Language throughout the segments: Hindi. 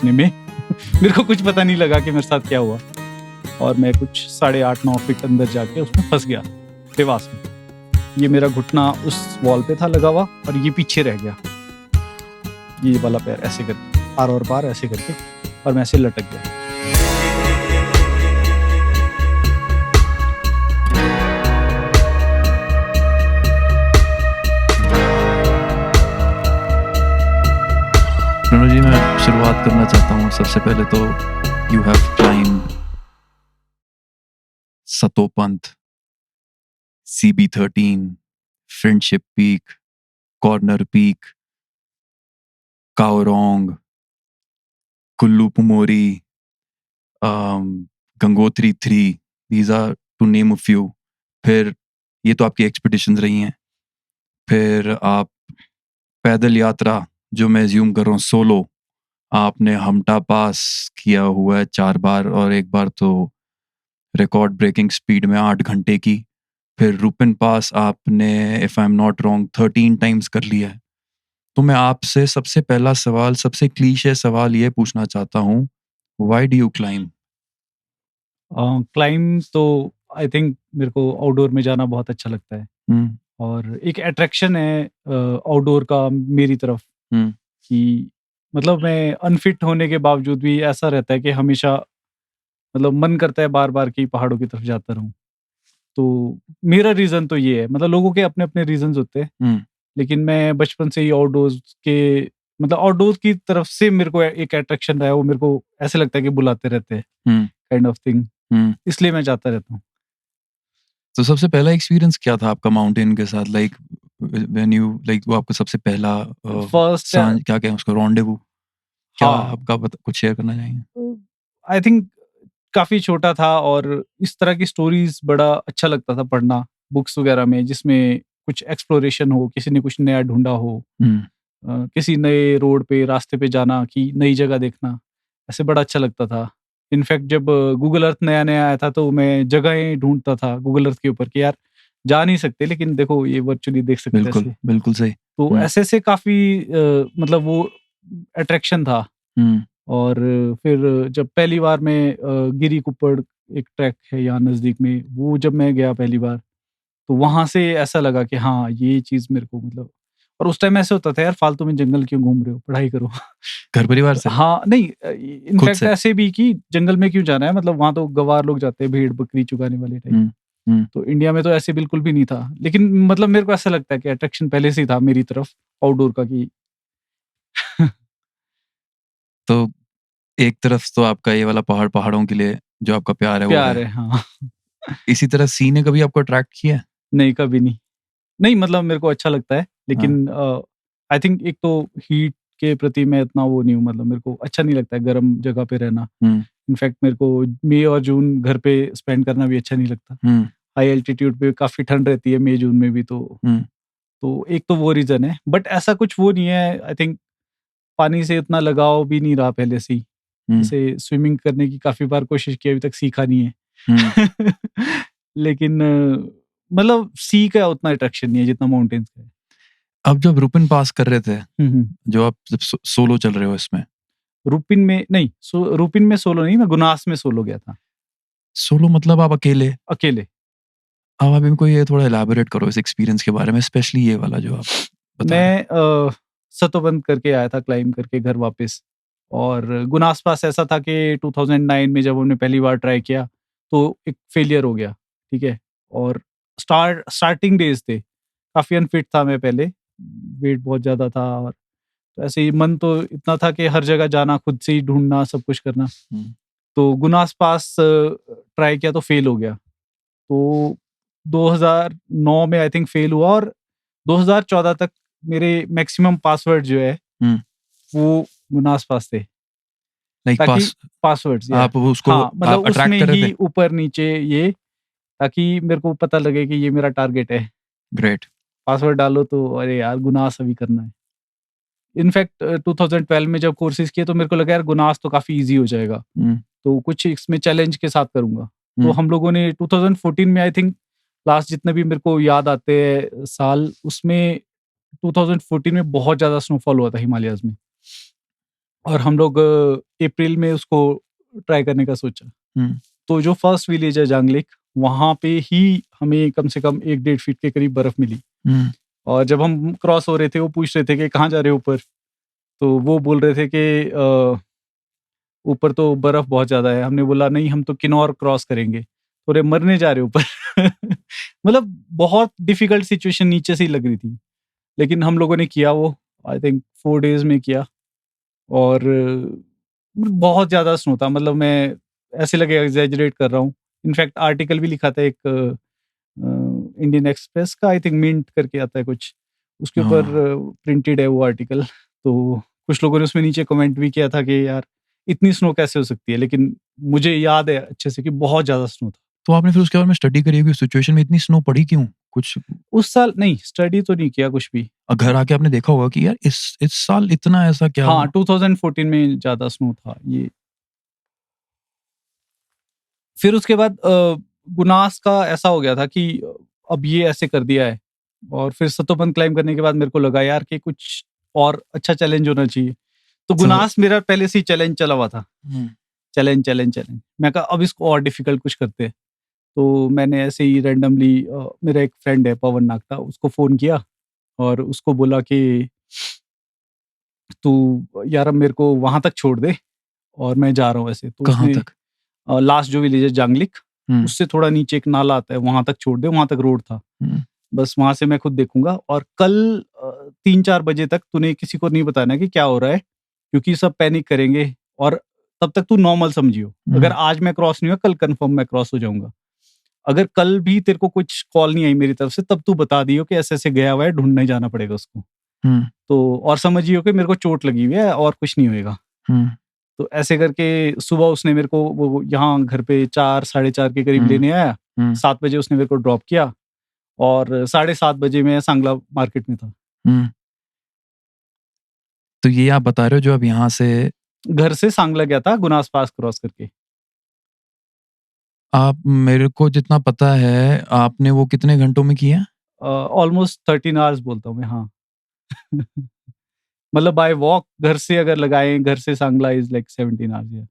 इतने में मेरे को कुछ पता नहीं लगा कि मेरे साथ क्या हुआ, और मैं कुछ 8.5-9 फीट अंदर जाके उसमें फंस गया देवास में। ये मेरा घुटना उस वॉल पे था लगा हुआ और ये पीछे रह गया, ये वाला पैर ऐसे करके आर और पार ऐसे करके, और मैं ऐसे लटक गया। प्रणव जी, मैं शुरुआत करना चाहता हूँ। सबसे पहले तो you have climbed Satopanth, CB13, Friendship Peak, Corner Peak, Kaorong, Kullu Pumori, Gangotri 3, these are to name a few। फिर ये तो आपकी एक्सपीडिशंस रही हैं। फिर आप पैदल यात्रा, जो मैं एज्यूम कर रहा हूँ सोलो, आपने हमटा पास किया हुआ है 4 बार, और एक बार तो रिकॉर्ड ब्रेकिंग स्पीड में 8 घंटे की। फिर रूपिन पास आपने, if I am not wrong, 13 times कर लिया है। तो मैं आपसे सबसे पहला सवाल, सबसे क्लीशे सवाल ये पूछना चाहता हूँ, why do you climb? Climb तो आई थिंक मेरे को आउटडोर में जाना बहुत अच्छा लगता है, और एक अट्रैक्शन है आउटडोर का मेरी तरफ, कि मतलब मैं अनफिट होने के बावजूद भी ऐसा रहता है कि हमेशा मतलब मन करता है बार बार कि पहाड़ों की तरफ जाता रहूं। तो मेरा रीज़न तो ये है, मतलब लोगों के अपने अपने रीजंस होते हैं, लेकिन मैं बचपन से ही आउटडोर्स के, मतलब आउटडोर की तरफ से मेरे को एक अट्रैक्शन रहा है। वो मेरे को ऐसे लगता है कि बुलाते रहते हैं, काइंड ऑफ थिंग, इसलिए मैं जाता रहता हूँ। तो सबसे पहला एक्सपीरियंस क्या था आपका माउंटेन के साथ? लाइक व्हेन यू, लाइक वो आपका सबसे पहला फर्स्ट क्या कहें उसको, रॉन्डेवू, क्या हाँ, आपका कुछ शेयर करना चाहेंगे? आई थिंक काफ़ी छोटा था, और इस तरह की स्टोरीज़ बड़ा अच्छा लगता था पढ़ना बुक्स वगैरह में, जिसमें कुछ एक्सप्लोरेशन हो, किसी ने कुछ नया ढूँढा हो, किसी नए रोड पे, रास्ते पे जाना, कि नई जगह देखना, ऐसे बड़ा अच्छा लगता था। इनफैक्ट जब गूगल अर्थ नया-नया आया था, तो मैं जगहें ढूँढता था गूगल अर्थ के ऊपर कि यार जा नहीं सकते, लेकिन देखो ये वर्चुअली देख सकते हैं बिल्कुल, ऐसे। बिल्कुल सही। तो ऐसे-ऐसे काफ़ी मतलब वो अट्रैक्शन था। और फिर जब पहली बार मैं गिरी कुप्पड़, एक ट्रैक है यहाँ नज़दीक में, वो जब मैं गया पहली बार, तो वहाँ से ऐसा लगा कि हाँ, ये चीज़ मेरे को मतलब, और उस टाइम ऐसे होता था यार फालतू में जंगल क्यों घूम रहे हो, पढ़ाई करो। घर परिवार से? हाँ, नहीं खुद इनफैक्ट से? ऐसे भी कि जंगल में क्यों जाना है, मतलब वहाँ तो गँवार लोग जाते हैं, भेड़-बकरी चुगाने वाले टाइप। तो इंडिया में तो ऐसे बिल्कुल भी नहीं था। लेकिन मतलब मेरे को ऐसा लगता है कि अट्रैक्शन पहले से ही था मेरी तरफ आउटडोर का, कि तो एक तरफ तो आपका ये वाला पहाड़ों के लिए जो आपका प्यार है वो प्यार है। है, हाँ। इसी तरह सी ने कभी आपको अट्रैक्ट किया है? नहीं, कभी नहीं। नहीं मतलब मेरे को अच्छा लगता है, हाँ। लेकिन आई थिंक एक तो हीट के प्रति मैं इतना वो नहीं हूँ, मतलब मेरे को अच्छा नहीं लगता है गर्म जगह पे रहना। इनफैक्ट मेरे को मई और जून घर पे स्पेंड करना भी अच्छा नहीं लगता। हाई एल्टीट्यूड पे काफ़ी ठंड रहती है मई जून में भी, तो एक तो वो रीज़न है। बट ऐसा कुछ वो नहीं है, आई थिंक पानी से इतना लगाव भी नहीं रहा पहले से ही। जैसे स्विमिंग करने की काफ़ी बार कोशिश की, अभी तक सीखा नहीं है। लेकिन मतलब सी का उतना अट्रैक्शन नहीं है जितना माउंटेन्स का है। अब जब रूपिन पास कर रहे थे, हुँ, हुँ। जो आप जब सोलो चल रहे हो इसमें, रूपिन में नहीं, रूपिन में सोलो नहीं, मैं गुनास में सोलो गया था, सोलो मतलब आप अकेले? अकेले। अब आप इनको ये थोड़ा इलैबोरेट करो इस एक्सपीरियंस के बारे में, स्पेशली ये वाला जो आप बता रहे हैं। मैं सतोबंद करके आया था क्लाइंब करके घर वापस, और गुनास पास ऐसा था कि 2009 में जब हमने पहली बार ट्राई किया, तो एक फेलियर हो गया, ठीक है? और स्टार्टिंग डेज़ थे, काफ़ी अनफिट था मैं पहले, वेट बहुत ज़्यादा था, और तो ऐसे ही मन तो इतना था कि हर जगह जाना, खुद से ही ढूँढना, सब कुछ करना। तो गुनास पास ट्राई किया तो फेल हो गया। तो 2009 में आई थिंक फेल हुआ, और 2014 तक मेरे मैक्सिमम पासवर्ड जो है, वो गुनास पास थे। लाइक ताकि पास, पासवर्ड्स आप वो उसको हाँ, मतलब अट्रैक्ट उसमें कर रहे ही थे? ऊपर-नीचे ये, ताकि मेरे को पता लगे कि ये मेरा टारगेट है। ग्रेट। पासवर्ड डालो तो अरे यार गुनास अभी करना है। इनफैक्ट 2012 में जब कोर्सेज़ किए, तो मेरे को लगा यार गुनास तो काफ़ी ईज़ी हो जाएगा। तो कुछ इसमें चैलेंज के साथ करूँगा। तो हम लोगों ने 2014 में आई थिंक, लास्ट जितने भी मेरे को याद आते हैं साल, उसमें 2014 में बहुत ज़्यादा स्नोफॉल हुआ था हिमालयाज़ में। और हम लोग अप्रैल में उसको ट्राई करने का सोचा। हम्म, तो जो फर्स्ट विलेज है जांगलेक, वहाँ पे ही हमें कम से कम 1-1.5 फीट के करीब बर्फ मिली। हम्म, और जब हम क्रॉस हो रहे थे, वो पूछ रहे थे कि कहाँ जा रहे हो ऊपर? तो वो बोल रहे थे कि ऊपर तो बर्फ बहुत ज़्यादा है। हमने बोला नहीं, हम तो किन्नौर क्रॉस करेंगे। बोले मरने जा रहे हो ऊपर। मतलब बहुत डिफिकल्ट सिचुएशन नीचे से ही लग रही थी। लेकिन हम लोगों ने किया वो, आई थिंक 4 डेज़ में किया। और बहुत ज़्यादा स्नो था, मतलब मैं ऐसे लगेगा एग्ज़ैजरेट कर रहा हूँ। इनफैक्ट आर्टिकल भी लिखा था एक इंडियन एक्सप्रेस का, आई थिंक मिंट करके आता है कुछ, उसके ऊपर हाँ। प्रिंटेड है वो आर्टिकल। तो कुछ लोगों ने उसमें नीचे कमेंट भी किया था कि यार इतनी स्नो कैसे हो सकती है? लेकिन मुझे याद है अच्छे से कि बहुत ज़्यादा स्नो था। तो आपने फिर उसके बारे में स्टडी करी होगी, सिचुएशन में इतनी स्नो पड़ी क्यों? कुछ उस साल नहीं, स्टडी तो नहीं किया कुछ भी। घर आके आपने देखा होगा कि यार इस साल इतना ऐसा क्या हाँ, हुआ? 2014 में ज़्यादा स्नो था ये। फिर उसके बाद गुनास का ऐसा हो गया था कि अब ये ऐसे कर दिया है। और फिर सतोपंथ क्लाइंब करने के बाद मेरे को लगा यार कि कुछ और अच्छा चैलेंज होना चाहिए। तो स गुनास मेरा पहले से ही चैलेंज चला हुआ था। हुँ, चैलेंज, चैलेंज, चैलेंज। मैं कहा अब इसको और डिफिकल्ट कुछ करते हैं। तो मैंने ऐसे ही रैंडमली मेरा एक फ्रेंड है पवन नागटा, उसको फ़ोन किया और उसको बोला कि तू यार अब मेरे को वहाँ तक छोड़ दे और मैं जा रहा हूँ ऐसे। तो कहाँ उसने तक? लास्ट जो विलेज है जांगलिक, हुँ, उससे थोड़ा नीचे एक नाला आता है, वहाँ तक छोड़ दे, वहाँ तक रोड था। हुँ, बस वहाँ से मैं खुद देखूँगा और कल 3-4 बजे तक तूने किसी को नहीं बताना कि क्या हो रहा है, क्योंकि सब पैनिक करेंगे और तब तक तू नॉर्मल समझियो। हुँ, अगर आज मैं क्रॉस नहीं हुआ, कल कन्फर्म मैं क्रॉस हो जाऊँगा। अगर कल भी तेरे को कुछ कॉल नहीं आई मेरी तरफ से, तब तू बता दियो कि ऐसे-ऐसे गया हुआ है, ढूँढने जाना पड़ेगा उसको। हुँ, तो और समझियो कि मेरे को चोट लगी हुई है और कुछ नहीं होएगा। हुँ, तो ऐसे करके सुबह उसने मेरे को वो यहाँ घर पे 4 साढ़े 4 के करीब हुँ, लेने आया। हुँ, 7 बजे उसने मेरे को ड्रॉप किया और साढ़े 7 बजे मैं सांगला मार्केट में था। हुँ। तो ये आप बता रहे हो जो अब यहाँ से घर से सांगला गया था गुनास पास क्रॉस करके। आप मेरे को जितना पता है आपने वो कितने घंटों में किया? ऑलमोस्ट 13 आवर्स बोलता हूँ मैं, हाँ। मतलब बाय वॉक घर से अगर लगाएँ, घर से सांगला इज़ लाइक 17 आवर्स या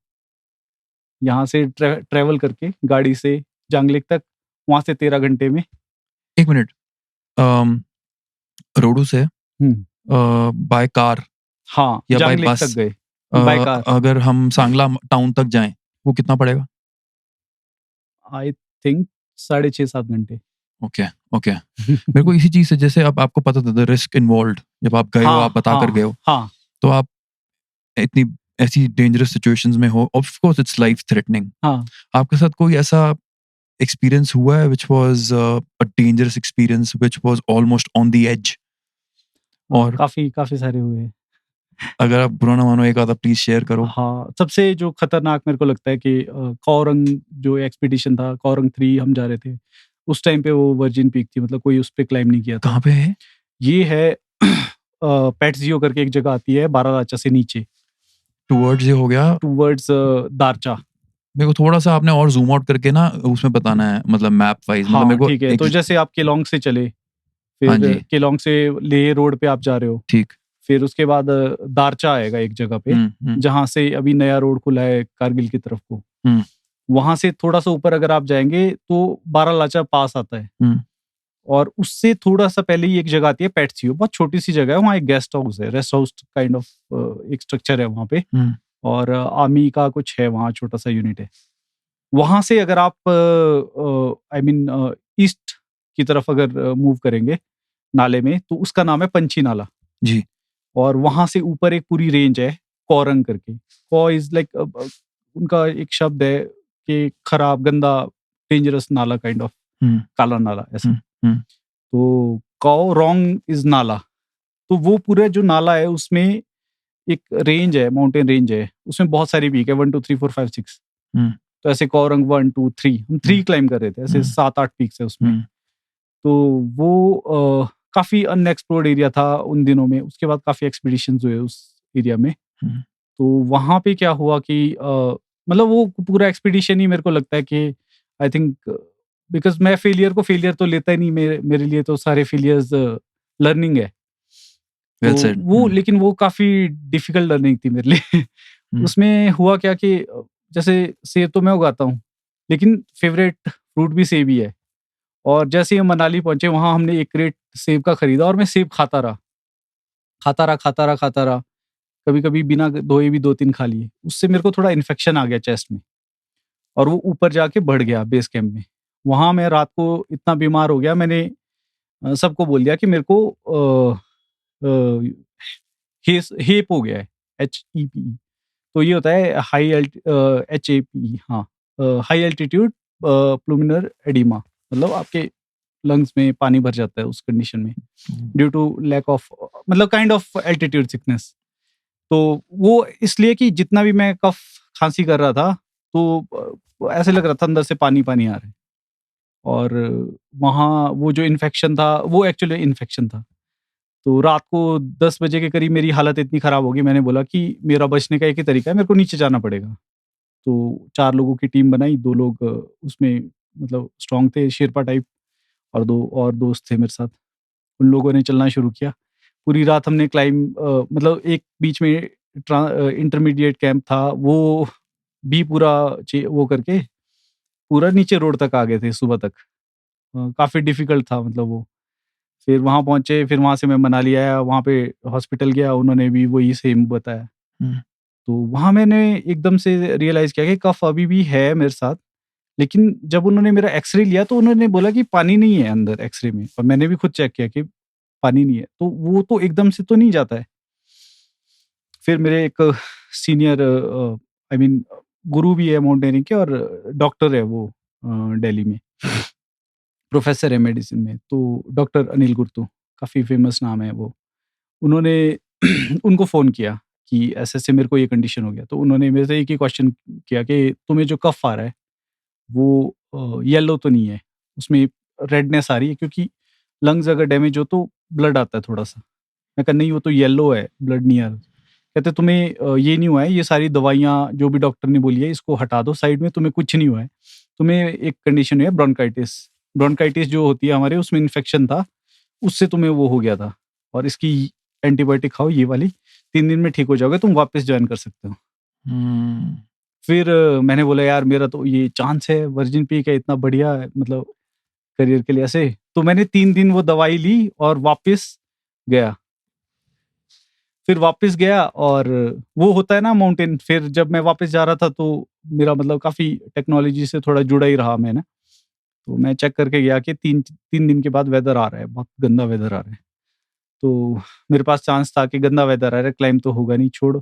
यहाँ से ट्रैवल करके गाड़ी से जांगलेक तक, वहाँ से 13 घंटे में। 1 मिनट अम, रोडू से हुँ। बाय कार हाँ, या बाय जांगलेक तक बस गए, बाय कार। अगर हम सांगला टाउन तक जाएँ, वो कितना पड़ेगा? आई थिंक साढ़े 6-7 घंटे। Okay, okay. मेरे को इसी चीज़ से जैसे अब आपको पता था द रिस्क इन्वॉल्व्ड जब आप गए हो, हाँ, आप बता कर गए हाँ, हो, हाँ। तो आप इतनी ऐसी डेंजरस सिचुएशंस में हो, of course it's life threatening. हाँ। आपके साथ कोई ऐसा एक्सपीरियंस हुआ है which was a dangerous experience which was almost on the edge? हाँ, और काफ़ी काफ़ी सारे हुए हैं। अगर आप बुरा ना मानो एक आधा प्लीज़ शेयर करो? हाँ, सबसे जो खतरनाक मेरे को लगता है कि कौरंग जो एक्सपीडिशन था, कौरंग 3 हम जा रहे थे। उस टाइम पे वो वर्जिन पीक थी, मतलब कोई उस पे क्लाइंब नहीं किया था। कहाँ पे है? ये है पैटजियो करके एक जगह आती है बारालाचा से नीचे टुवर्ड्स ये हो गया। टुवर्ड्स दारचा। मेरे को थोड़ा-सा आपने और ज़ूम आउट करके ना उसमें बताना है मतलब मैप वाइज़ मतलब हाँ, मेरे को ठीक है। एक तो जैसे आप केलोंग से चले, हाँ फिर जी, केलोंग से लेह रोड पे आप जा रहे हो। ठीक। फिर उसके बाद दारचा आएगा एक जगह पे, हुँ, हुँ, जहाँ से अभी नया रोड खुला है कारगिल की तरफ को। हुँ, वहाँ से थोड़ा-सा ऊपर अगर आप जाएँगे तो बारालाचा पास आता है। हुँ, और उससे थोड़ा-सा पहले ही एक जगह आती है पैटसियो, बहुत छोटी-सी जगह है, वहाँ एक गेस्ट हाउस है, रेस्ट हाउस काइंड ऑफ एक स्ट्रक्चर है वहाँ पे। हुँ, और आर्मी का कुछ है वहाँ, छोटा-सा यूनिट है। वहाँ से अगर आप आई मीन ईस्ट की तरफ अगर मूव करेंगे नाले में, तो उसका नाम है पंछी नाला। जी। और वहाँ से ऊपर एक पूरी रेंज है, कौरंग करके। कौ इज़ लाइक उनका एक शब्द है कि खराब, गंदा, डेंजरस नाला काइंड ऑफ, हुँ, काला नाला ऐसे। हुँ, हुँ, तो कौ रोंग इज़ नाला। तो वो पूरा जो नाला है उसमें एक रेंज है, माउंटेन रेंज है। उसमें बहुत सारी पीक है 1, 2, 3, 4, 5, 6। हुँ, तो ऐसे कौरंग 1, 2, 3 हम हुँ, 3 क्लाइंब कर रहे थे। ऐसे हुँ, 7-8 पीक्स है उसमें। हुँ, तो वो काफ़ी अनएक्सप्लोर्ड एरिया था उन दिनों में। उसके बाद काफ़ी एक्सपीडिशंस हुए उस एरिया में। हुँ, तो वहाँ पे क्या हुआ कि मतलब वो पूरा एक्सपीडिशन ही मेरे को लगता है कि आई थिंक बिकॉज़ मैं फेलियर को फेलियर तो लेता ही नहीं, मेरे मेरे लिए तो सारे फेलियर्स लर्निंग है। वेल तो सेड। वो लेकिन वो काफ़ी डिफ़िकल्ट लर्निंग थी मेरे लिए। उसमें हुआ क्या कि जैसे सेब तो मैं उगाता हूँ, लेकिन फ़ेवरेट फ्रूट भी सेब ही है। और जैसे ही हम मनाली पहुँचे, वहाँ हमने 1 क्रेट सेब का खरीदा और मैं सेब खाता रहा, खाता रहा, खाता रहा, खाता रहा। कभी-कभी बिना धोए भी 2-3 खा लिए। उससे मेरे को थोड़ा इन्फेक्शन आ गया चेस्ट में और वो ऊपर जाके बढ़ गया बेस कैंप में। वहाँ मैं रात को इतना बीमार हो गया, मैंने सबको बोल दिया कि मेरे को अ, हेप हो गया है, HEPE। तो ये होता है HAPE, हाँ, हाई एल्टीट्यूड प्लुमिनर एडिमा, मतलब आपके लंग्स में पानी भर जाता है उस कंडीशन में, ड्यू टू लैक ऑफ, मतलब काइंड ऑफ एल्टीट्यूड सिकनेस। तो वो इसलिए कि जितना भी मैं कफ खांसी कर रहा था, तो ऐसे लग रहा था अंदर से पानी-पानी आ रहा है। और वहाँ वो जो इन्फेक्शन था, वो एक्चुअली इन्फेक्शन था। तो रात को 10 बजे के करीब मेरी हालत इतनी ख़राब हो गई, मैंने बोला कि मेरा बचने का एक ही तरीका है, मेरे को नीचे जाना पड़ेगा। तो 4 लोगों की टीम बनाई, 2 लोग उसमें मतलब स्ट्रॉन्ग थे, शेरपा टाइप, और 2 और दोस्त थे मेरे साथ। उन लोगों ने चलना शुरू किया। पूरी रात हमने मतलब एक बीच में इंटरमीडिएट कैंप था, वो भी पूरा वो करके पूरा नीचे रोड तक आ गए थे सुबह तक। काफ़ी डिफ़िकल्ट था मतलब वो। फिर वहाँ पहुँचे, फिर वहाँ से मैं मनाली आया, वहाँ पे हॉस्पिटल गया, उन्होंने भी वही सेम बताया। तो वहाँ मैंने एकदम से रियलाइज़ किया कि कफ़ अभी भी है मेरे साथ, लेकिन जब उन्होंने मेरा एक्स-रे लिया तो उन्होंने बोला कि पानी नहीं है अंदर एक्स-रे में, और मैंने भी खुद चेक किया कि पानी नहीं है। तो वो तो एकदम से तो नहीं जाता है। फिर मेरे एक सीनियर आई मीन गुरु भी है माउंटेनियरिंग के, और डॉक्टर है वो, दिल्ली में, प्रोफ़ेसर है मेडिसिन में, तो डॉक्टर अनिल गुर्तु, काफ़ी फ़ेमस नाम है वो। उन्होंने उनको फ़ोन किया कि ऐसे-ऐसे मेरे को ये कंडीशन हो गया। तो उन्होंने मेरे से एक ही क्वेश्चन किया कि तुम्हें जो कफ़ आ रहा है, वो येलो तो नहीं है? उसमें रेडनेस आ रही है, क्योंकि लंग्स अगर डैमेज हो तो ब्लड आता है थोड़ा-सा। मैं कहा नहीं, वो तो येलो है, ब्लड नहीं आ रहा। कहते तुम्हें ये नहीं हुआ है, ये सारी दवाइयाँ जो भी डॉक्टर ने बोली है इसको हटा दो साइड में, तुम्हें कुछ नहीं हुआ है। तुम्हें एक कंडीशन है ब्रोंकाइटिस। ब्रोंकाइटिस जो होती है हमारे, उसमें इन्फेक्शन था, उससे तुम्हें वो हो गया था, और इसकी एंटीबायोटिक खाओ ये वाली, 3 दिन में ठीक हो जाओगे, तुम वापस जॉइन कर सकते हो। फिर मैंने बोला यार मेरा तो ये चांस है, वर्जिन पीक है, इतना बढ़िया है, मतलब करियर के लिए ऐसे। तो मैंने 3 दिन वो दवाई ली और वापस गया। फिर वापस गया, और वो होता है ना माउंटेन, फिर जब मैं वापस जा रहा था तो मेरा मतलब काफ़ी टेक्नोलॉजी से थोड़ा जुड़ा ही रहा मैं ना। तो मैं चेक करके गया कि 3 दिन के बाद वेदर आ रहा है, बहुत गंदा वेदर आ रहा है। तो मेरे पास चांस था कि गंदा वेदर आ रहा है, क्लाइंब तो होगा नहीं, छोड़,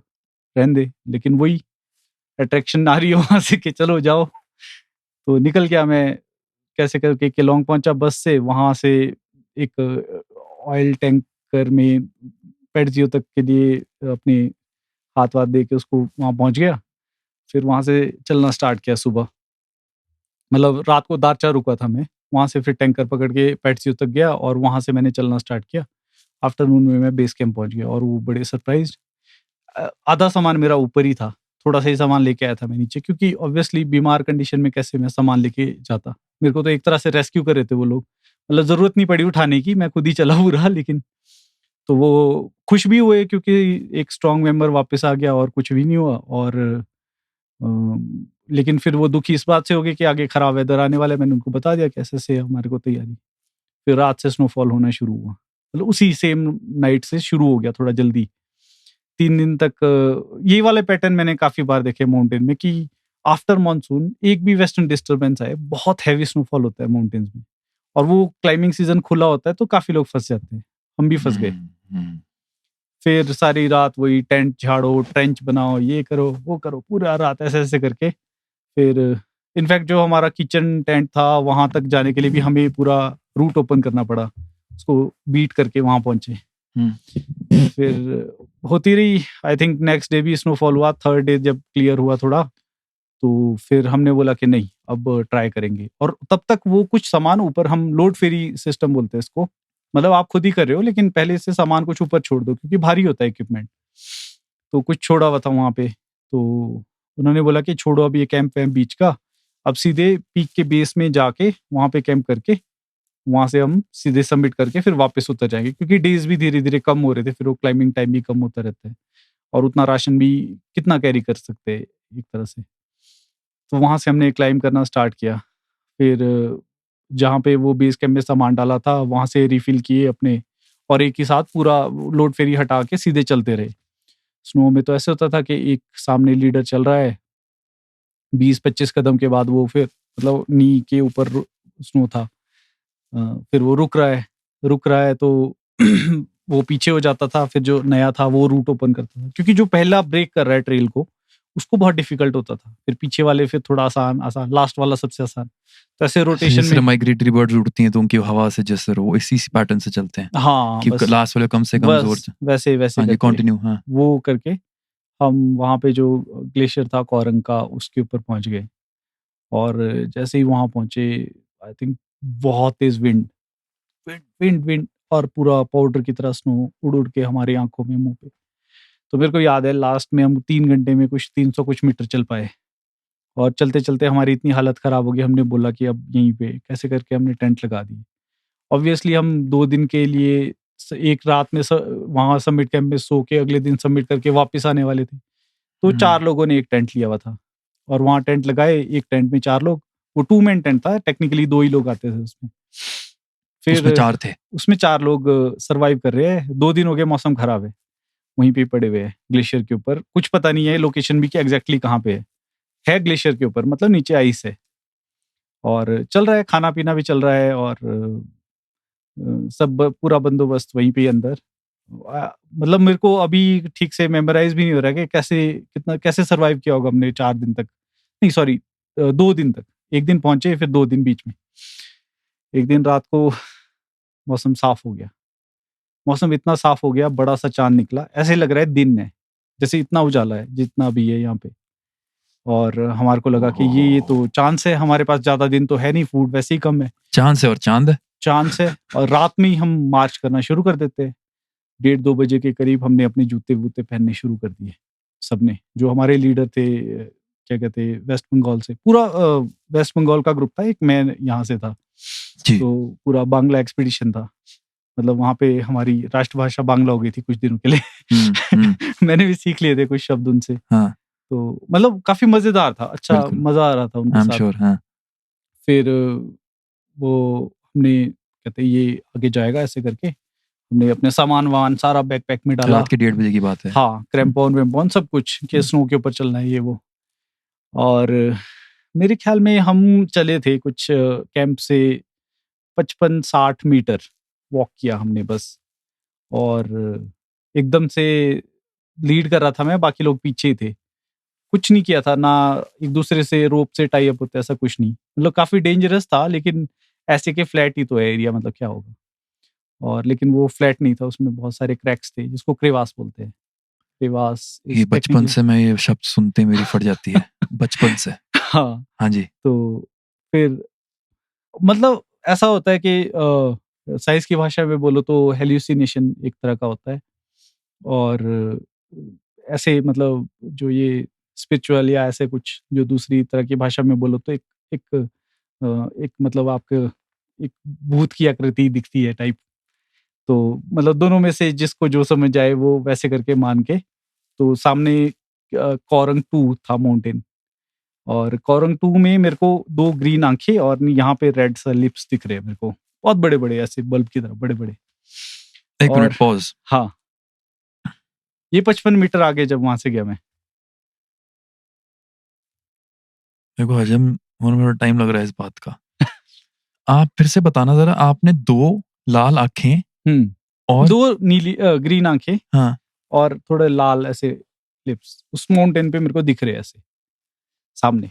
रहने दे। लेकिन वही अट्रैक्शन आ रही है वहाँ से कि चलो जाओ। तो निकल गया मैं, कैसे करके केलोंग पहुँचा बस से, वहाँ से एक ऑयल टैंकर में पेडजियो तक के लिए अपने हाथ-वाथ दे के उसको वहाँ पहुँच गया। फिर वहाँ से चलना स्टार्ट किया सुबह। मतलब रात को दारचा रुका था मैं, वहाँ से फिर टैंकर पकड़ के पेडजियो तक गया, और वहाँ से मैंने चलना स्टार्ट किया। आफ्टरनून में मैं बेस कैंप पहुँच गया, और वो बड़े सरप्राइज़्ड। आधा सामान मेरा ऊपर ही था, थोड़ा-सा ही सामान लेके आया था मैं नीचे, क्योंकि ऑब्वियसली बीमार कंडीशन में कैसे मैं सामान लेके जाता। मेरे को तो एक तरह से रेस्क्यू कर रहे थे वो लोग, मतलब ज़रूरत नहीं पड़ी उठाने की, मैं खुद ही चला पूरा। लेकिन तो वो खुश भी हुए, क्योंकि एक स्ट्रॉन्ग मेंबर वापस आ गया और कुछ भी नहीं हुआ। और लेकिन फिर वो दुखी इस बात से हो गए कि आगे खराब वेदर आने वाला है, मैंने उनको बता दिया कि ऐसे-ऐसे हमारे को तैयारी। फिर रात से स्नोफॉल होना शुरू हुआ, मतलब उसी सेम नाइट से शुरू हो गया थोड़ा जल्दी। 3 दिन तक ये वाले पैटर्न मैंने काफ़ी बार देखे माउंटेन में, कि आफ्टर मानसून एक भी वेस्टर्न डिस्टर्बेंस आए, बहुत हेवी स्नोफॉल होता है माउंटेन्स में, और वो क्लाइंबिंग सीज़न खुला होता है, तो काफ़ी लोग फँस जाते हैं। हम भी फँस गए। फिर सारी रात वही टेंट झाड़ो, ट्रेंच बनाओ, ये करो, वो करो, पूरा रात ऐसे-ऐसे करके। फिर इनफैक्ट जो हमारा किचन टेंट था, वहाँ तक जाने के लिए भी हमें पूरा रूट ओपन करना पड़ा। उसको बीट करके वहाँ पहुँचे। फिर होती रही, आई थिंक नेक्स्ट डे भी स्नोफॉल हुआ, थर्ड डे जब क्लियर हुआ थोड़ा, तो फिर हमने बोला कि नहीं, अब ट्राई करेंगे। और तब तक वो कुछ सामान ऊपर, हम लोड फेरी सिस्टम बोलते हैं इसको, मतलब आप खुद ही कर रहे हो, लेकिन पहले से सामान कुछ ऊपर छोड़ दो, क्योंकि भारी होता है इक्विपमेंट। तो कुछ छोड़ा हुआ था वहाँ पे, तो उन्होंने बोला कि छोड़ो अब ये कैंप वैम्प बीच का, अब सीधे पीक के बेस में जाके वहाँ पे कैंप करके वहां से हम सीधे सबमिट करके फिर वापस उतर जाएंगे, क्योंकि डेज भी धीरे धीरे कम हो रहे थे, फिर वो क्लाइंबिंग टाइम भी कम होता रहता है, और उतना राशन भी कितना कैरी कर सकते हैं एक तरह से। तो वहां से हमने क्लाइंब करना स्टार्ट किया। फिर जहाँ पे वो बेस कैंप में सामान डाला था वहां से रिफिल किए अपने, और एक ही साथ पूरा लोड फेरी हटा के सीधे चलते रहे। स्नो में तो ऐसे होता था कि एक सामने लीडर चल रहा है, 20-25 कदम के बाद वो फिर मतलब नी के ऊपर स्नो था, फिर वो रुक रहा है तो वो पीछे हो जाता था, फिर जो नया था वो रूट ओपन करता था, क्योंकि जो पहला ब्रेक कर रहा है ट्रेल को उसको बहुत डिफिकल्ट होता था, फिर पीछे वाले फिर थोड़ा आसान आसान, लास्ट वाला सबसे आसान। तो ऐसे रोटेशन जिस में तरह माइग्रेटरी बर्ड्स उड़ती हैं तो उनकी हवा से जिस तरह वो इसी पैटर्न से चलते हैं हाँ कि बस लास्ट वाले कम से कम जोर बस से। वैसे वैसे हाँ जी, करके कंटिन्यू। हाँ वो करके हम वहाँ पे जो ग्लेशियर था कोरंग का उसके ऊपर पहुंच गए। और जैसे ही वहां पहुंचे, आई थिंक बहुत तेज विंड विंड विंड विंड और पूरा पाउडर की तरह स्नो उड़ उड़ के हमारी आंखों में, मुंह पे। तो मेरे को याद है लास्ट में हम 3 घंटे में कुछ 300 कुछ मीटर चल पाए, और चलते चलते हमारी इतनी हालत खराब हो गई, हमने बोला कि अब यहीं पे कैसे करके हमने टेंट लगा दी। ऑब्वियसली हम 2 दिन के लिए एक रात में वहां सबमिट कैंप में सो के अगले दिन सबमिट करके वापस आने वाले थे। तो 4 लोगों ने एक टेंट लिया हुआ था, और वहां टेंट लगाए, एक टेंट में 4 लोग। वो 2 मैन टेंट था, टेक्निकली 2 ही लोग आते थे उसमें। उसमें फिर 4 थे। उसमें 4 लोग सर्वाइव कर रहे हैं। 2 दिन हो गए, मौसम खराब है, वहीं पे पड़े हुए हैं ग्लेशियर के ऊपर। कुछ पता नहीं है लोकेशन भी कि एग्जैक्टली कहाँ पे है ग्लेशियर के ऊपर, मतलब नीचे आइस है, और चल रहा है, खाना पीना भी चल रहा है, और सब पूरा बंदोबस्त वहीं पे ही अंदर। मतलब मेरे को अभी ठीक से मेमोराइज भी नहीं हो रहा है कि कैसे सरवाइव किया होगा हमने 4 दिन तक, नहीं सॉरी 2 दिन तक। एक दिन पहुंचे, फिर 2 दिन बीच में। एक दिन रात को मौसम साफ हो गया, मौसम इतना साफ हो गया, बड़ा सा चांद निकला, ऐसे लग रहा है दिन है, जैसे इतना उजाला है जितना भी है यहाँ पे। और हमारे को लगा कि ये तो चांद से, हमारे पास ज्यादा दिन तो है नहीं, फूड वैसे ही कम है, चांद से और चांद है। चांद से। और रात में ही हम मार्च करना शुरू कर देते हैं। 1:30-2 बजे के करीब हमने अपने जूते वूते पहनने शुरू कर दिए सबने। जो हमारे लीडर थे, क्या कहते हैं, वेस्ट बंगाल से, पूरा वेस्ट बंगाल का ग्रुप था, एक मैं यहाँ से था, जी। तो पूरा बांग्ला एक्सपीडिशन था। मतलब वहाँ पे हमारी राष्ट्रभाषा बांग्ला हो गई थी कुछ दिनों के लिए। मैंने भी सीख लिए थे कुछ शब्द उनसे। हाँ तो मतलब काफी मजेदार था, अच्छा बिल्कुल। मजा आ रहा था उनके आई एम साथ। श्योर। हाँ फिर वो हमने कहते ये आगे जाएगा ऐसे करके, हमने अपने सामान वामान सारा बैकपैक में डाला। रात के 1:30 बजे की बात है। हाँ, क्रैम्पॉन वैम्पॉन सब कुछ कि स्नो के ऊपर चलना है ये वो। और मेरे ख्याल में हम चले थे कुछ कैंप से 55-60 मीटर वॉक किया हमने बस। और एकदम से लीड कर रहा था मैं, बाकी लोग पीछे ही थे। कुछ नहीं किया था ना, एक दूसरे से रोप से टाई अप होता है, ऐसा कुछ नहीं। मतलब काफी डेंजरस था, लेकिन ऐसे के फ्लैट ही तो है एरिया, मतलब क्या होगा। और लेकिन वो फ्लैट नहीं था, उसमें बहुत सारे क्रैक्स थे, जिसको क्रेवास बोलते हैं। क्रेवास ये इज बचपन टेक्निकली से मैं ये शब्द सुनते मेरी फट जाती है। बचपन से। हाँ। हाँ जी। तो फिर मतलब ऐसा होता है कि साइंस की भाषा में बोलो तो हेल्यूसिनेशन एक तरह का होता है। और ऐसे मतलब जो ये स्पिरिचुअल या ऐसे कुछ जो दूसरी तरह की भाषा में बोलो तो एक एक मतलब आपको एक भूत की आकृति दिखती है टाइप। तो मतलब दोनों में से जिसको जो समझ आए वो वैसे करके मान के। तो सामने कोरंग 2 था माउंटेन, और कोरंग 2 में मेरे को 2 ग्रीन आंखें और यहाँ पे रेड सा लिप्स दिख रहे हैं मेरे को, बहुत बड़े-बड़े ऐसे बल्ब की तरह बड़े-बड़े। एक और मिनट पॉज। हाँ, ये 55 मीटर आगे जब वहाँ से गया मैं। मेरे को हजम होने में थोड़ा टाइम लग रहा है इस बात का। आप फिर से बताना जरा, आपने 2 लाल आँखें हुँ, और 2 नीली ग्रीन आंखें हाँ, और थोड़े लाल ऐसे लिप्स उस माउंटेन पे मेरे को दिख रहे हैं ऐसे सामने।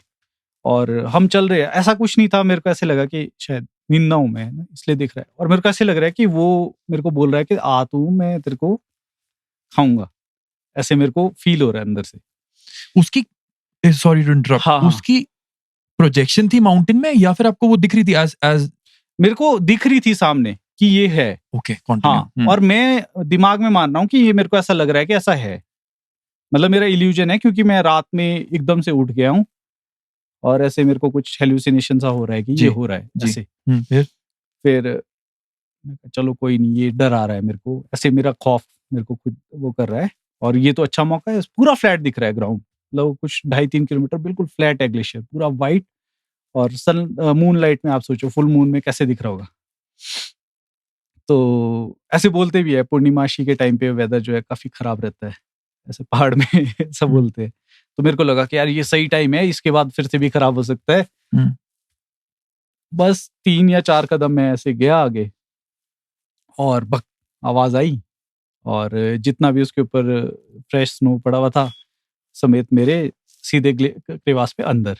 और हम चल रहे हैं, ऐसा कुछ नहीं था, मेरे को ऐसे लगा कि शायद नींदा हूँ मैं, है ना? इसलिए दिख रहा है। और मेरे को ऐसे लग रहा है कि वो मेरे को बोल रहा है कि आ तू, मैं तेरे को खाऊँगा। ऐसे मेरे को फ़ील हो रहा है अंदर से। उसकी सॉरी टू इंटरप्ट, हाँ, हाँ। उसकी प्रोजेक्शन थी माउंटेन में या फिर आपको वो दिख रही थी एज़ एज़ मेरे को दिख रही थी सामने कि ये है। Okay continue. हाँ, और मैं दिमाग में मान रहा हूँ कि ये मेरे को ऐसा लग रहा है कि ऐसा है। मतलब मेरा इल्यूज़न है, क्योंकि मैं रात में एकदम से उठ गया हूँ और ऐसे मेरे को कुछ हैलुसिनेशन सा हो रहा है कि ये जी, हो रहा है जी। ऐसे। फिर? फिर मैं कहा, चलो कोई नहीं, ये डर आ रहा है मेरे को, ऐसे मेरा खौफ मेरे को खुद वो कर रहा है, और ये तो अच्छा मौका है, पूरा फ्लैट दिख रहा है ग्राउंड, मतलब कुछ 2.5-3 किलोमीटर बिल्कुल फ्लैट है ग्लेशियर, पूरा वाइट, और मून लाइट में आप सोचो फुल मून में कैसे दिख रहा होगा। तो ऐसे बोलते भी है पूर्णिमाशी के टाइम पे वेदर जो है काफ़ी खराब रहता है, ऐसे पहाड़ में ऐसा बोलते हैं। तो मेरे को लगा कि यार ये सही टाइम है, इसके बाद फिर से भी खराब हो सकता है। बस 3 या 4 कदम मैं ऐसे गया आगे, और बक आवाज़ आई, और जितना भी उसके ऊपर फ्रेश स्नो पड़ा हुआ था समेत मेरे सीधे क्रेवास पे अंदर।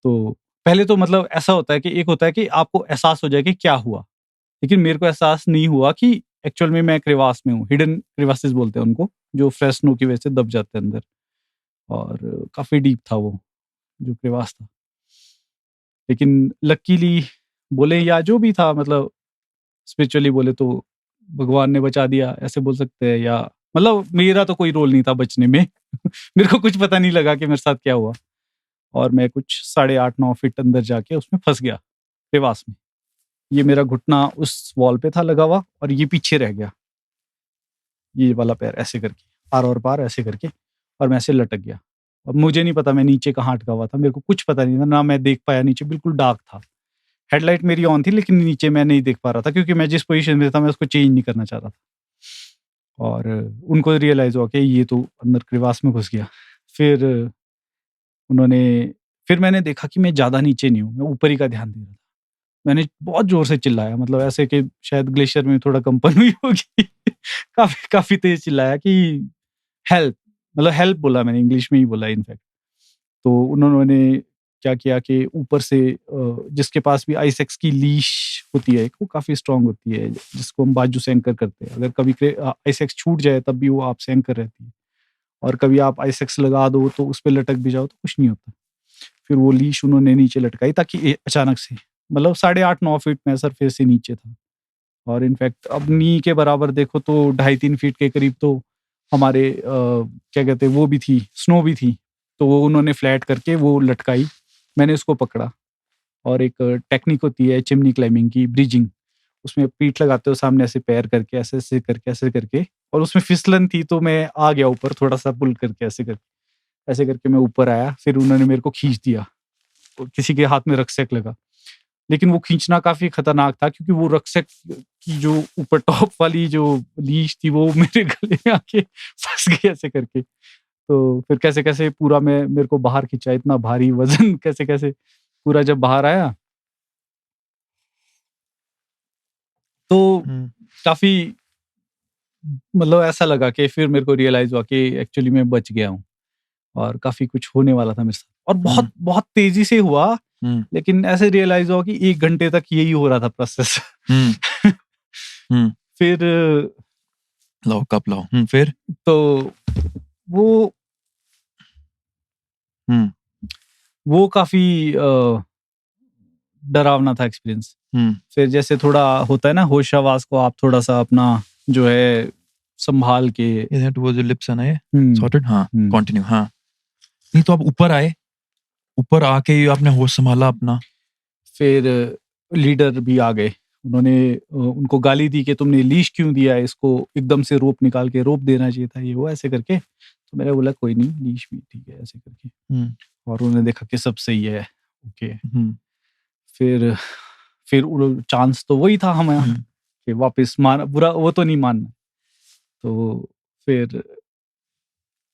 तो पहले तो मतलब ऐसा होता है कि एक होता है कि आपको एहसास हो जाए कि क्या हुआ, लेकिन मेरे को एहसास नहीं हुआ कि एक्चुअल में मैं क्रेवास में हूँ। हिडन क्रेवासेस बोलते हैं उनको, जो फ्रेश स्नो की वजह से दब जाते हैं अंदर, और काफ़ी डीप था वो जो क्रेवास था। लेकिन लकीली बोले या जो भी था, मतलब स्पिरिचुअली बोले तो भगवान ने बचा दिया, ऐसे बोल सकते हैं, या मतलब मेरा तो कोई रोल नहीं था बचने में। मेरे को कुछ पता नहीं लगा कि मेरे साथ क्या हुआ, और मैं कुछ 8.5-9 फीट अंदर जाके उसमें फंस गया क्रेवास में। ये मेरा घुटना उस वॉल पे था लगा हुआ, और ये पीछे रह गया, ये वाला पैर ऐसे करके, पार और पार ऐसे करके, और मैं ऐसे लटक गया। अब मुझे नहीं पता मैं नीचे कहाँ अटका हुआ था, मेरे को कुछ पता नहीं था, ना मैं देख पाया, नीचे बिल्कुल डार्क था। हेडलाइट मेरी ऑन थी, लेकिन नीचे मैं नहीं देख पा रहा था, क्योंकि मैं जिस पोजीशन में था मैं उसको चेंज नहीं करना चाह रहा था। और उनको रियलाइज़ हुआ कि ये तो अंदर क्रेवास में घुस गया। फिर उन्होंने फिर मैंने देखा कि मैं ज़्यादा नीचे नहीं हूँ, मैं ऊपर ही का ध्यान दे रहा था। मैंने बहुत ज़ोर से चिल्लाया, मतलब ऐसे कि शायद ग्लेशियर में थोड़ा कंपन हुई होगी। काफ़ी काफ़ी तेज़ चिल्लाया कि हेल्प, मतलब हेल्प बोला मैंने, इंग्लिश में ही बोला इनफैक्ट। तो उन्होंने क्या किया कि ऊपर से जिसके पास भी आइसेक्स की लीश होती है, वो काफ़ी स्ट्रॉन्ग होती है, जिसको हम बाजू से एंकर करते हैं। अगर कभी आइसेक्स छूट जाए तब भी वो आपसे एंकर रहती है, और कभी आप आइसेक्स लगा दो तो उस पे लटक भी जाओ तो कुछ नहीं होता। फिर वो लीश उन्होंने नीचे लटकाई, ताकि अचानक से, मतलब 8.5-9 फीट में सरफेस से नीचे था, और इनफैक्ट अब नी के बराबर देखो तो 2.5-3 फीट के करीब तो हमारे क्या कहते हैं वो भी थी, स्नो भी थी। तो वो उन्होंने फ्लैट करके वो लटकाई, मैंने उसको पकड़ा, और एक टेक्निक होती है चिमनी क्लाइंबिंग की, ब्रिजिंग, उसमें पीठ लगाते हो सामने, ऐसे पैर करके, ऐसे करके, और उसमें फिसलन थी, तो मैं आ गया ऊपर, थोड़ा-सा पुल करके ऐसे करके मैं ऊपर आया। फिर उन्होंने मेरे को खींच दिया, और किसी के हाथ में रक्सैक लगा। लेकिन वो खींचना काफ़ी खतरनाक था, क्योंकि वो रक्सैक की जो ऊपर टॉप वाली जो लीश थी वो मेरे गले में आके फँस गई ऐसे करके। तो फिर कैसे-कैसे पूरा मैं मेरे को बाहर खींचा, इतना भारी वज़न कैसे-कैसे पूरा जब बाहर आया, तो काफ़ी, मतलब ऐसा लगा कि फिर मेरे को रियलाइज़ हुआ कि एक्चुअली मैं बच गया हूँ, और काफ़ी कुछ होने वाला था मेरे साथ, और बहुत बहुत तेज़ी से हुआ। लेकिन ऐसे रियलाइज़ हुआ कि 1 घंटे तक यही हो रहा था प्रोसेस। फिर लाओ कप लाओ। फिर तो वो वो काफ़ी डरावना था एक्सपीरियंस। फिर जैसे थोड़ा होता है ना होश-हवास को आप थोड़ा-सा अपना जो है संभाल के, इधर टुवर्ड्स योर लिप्स है ना ये? हुँ, सॉर्टेड? हाँ, हुँ। कंटिन्यू। हाँ। नहीं तो आप ऊपर आए, ऊपर आके ही आपने होश संभाला अपना? फिर लीडर भी आ गए। उन्होंने उनको गाली दी कि तुमने लीश क्यों दिया है इसको, एकदम से रोप निकाल के रोप देना चाहिए था, ये वो ऐसे करके। तो मैंने बोला कोई नहीं, लीश भी ठीक है ऐसे करके, और उन्होंने देखा कि सब सही है, ओके। फिर चांस तो वही था हमारा कि वापस मान बुरा वो तो नहीं मानना। तो फिर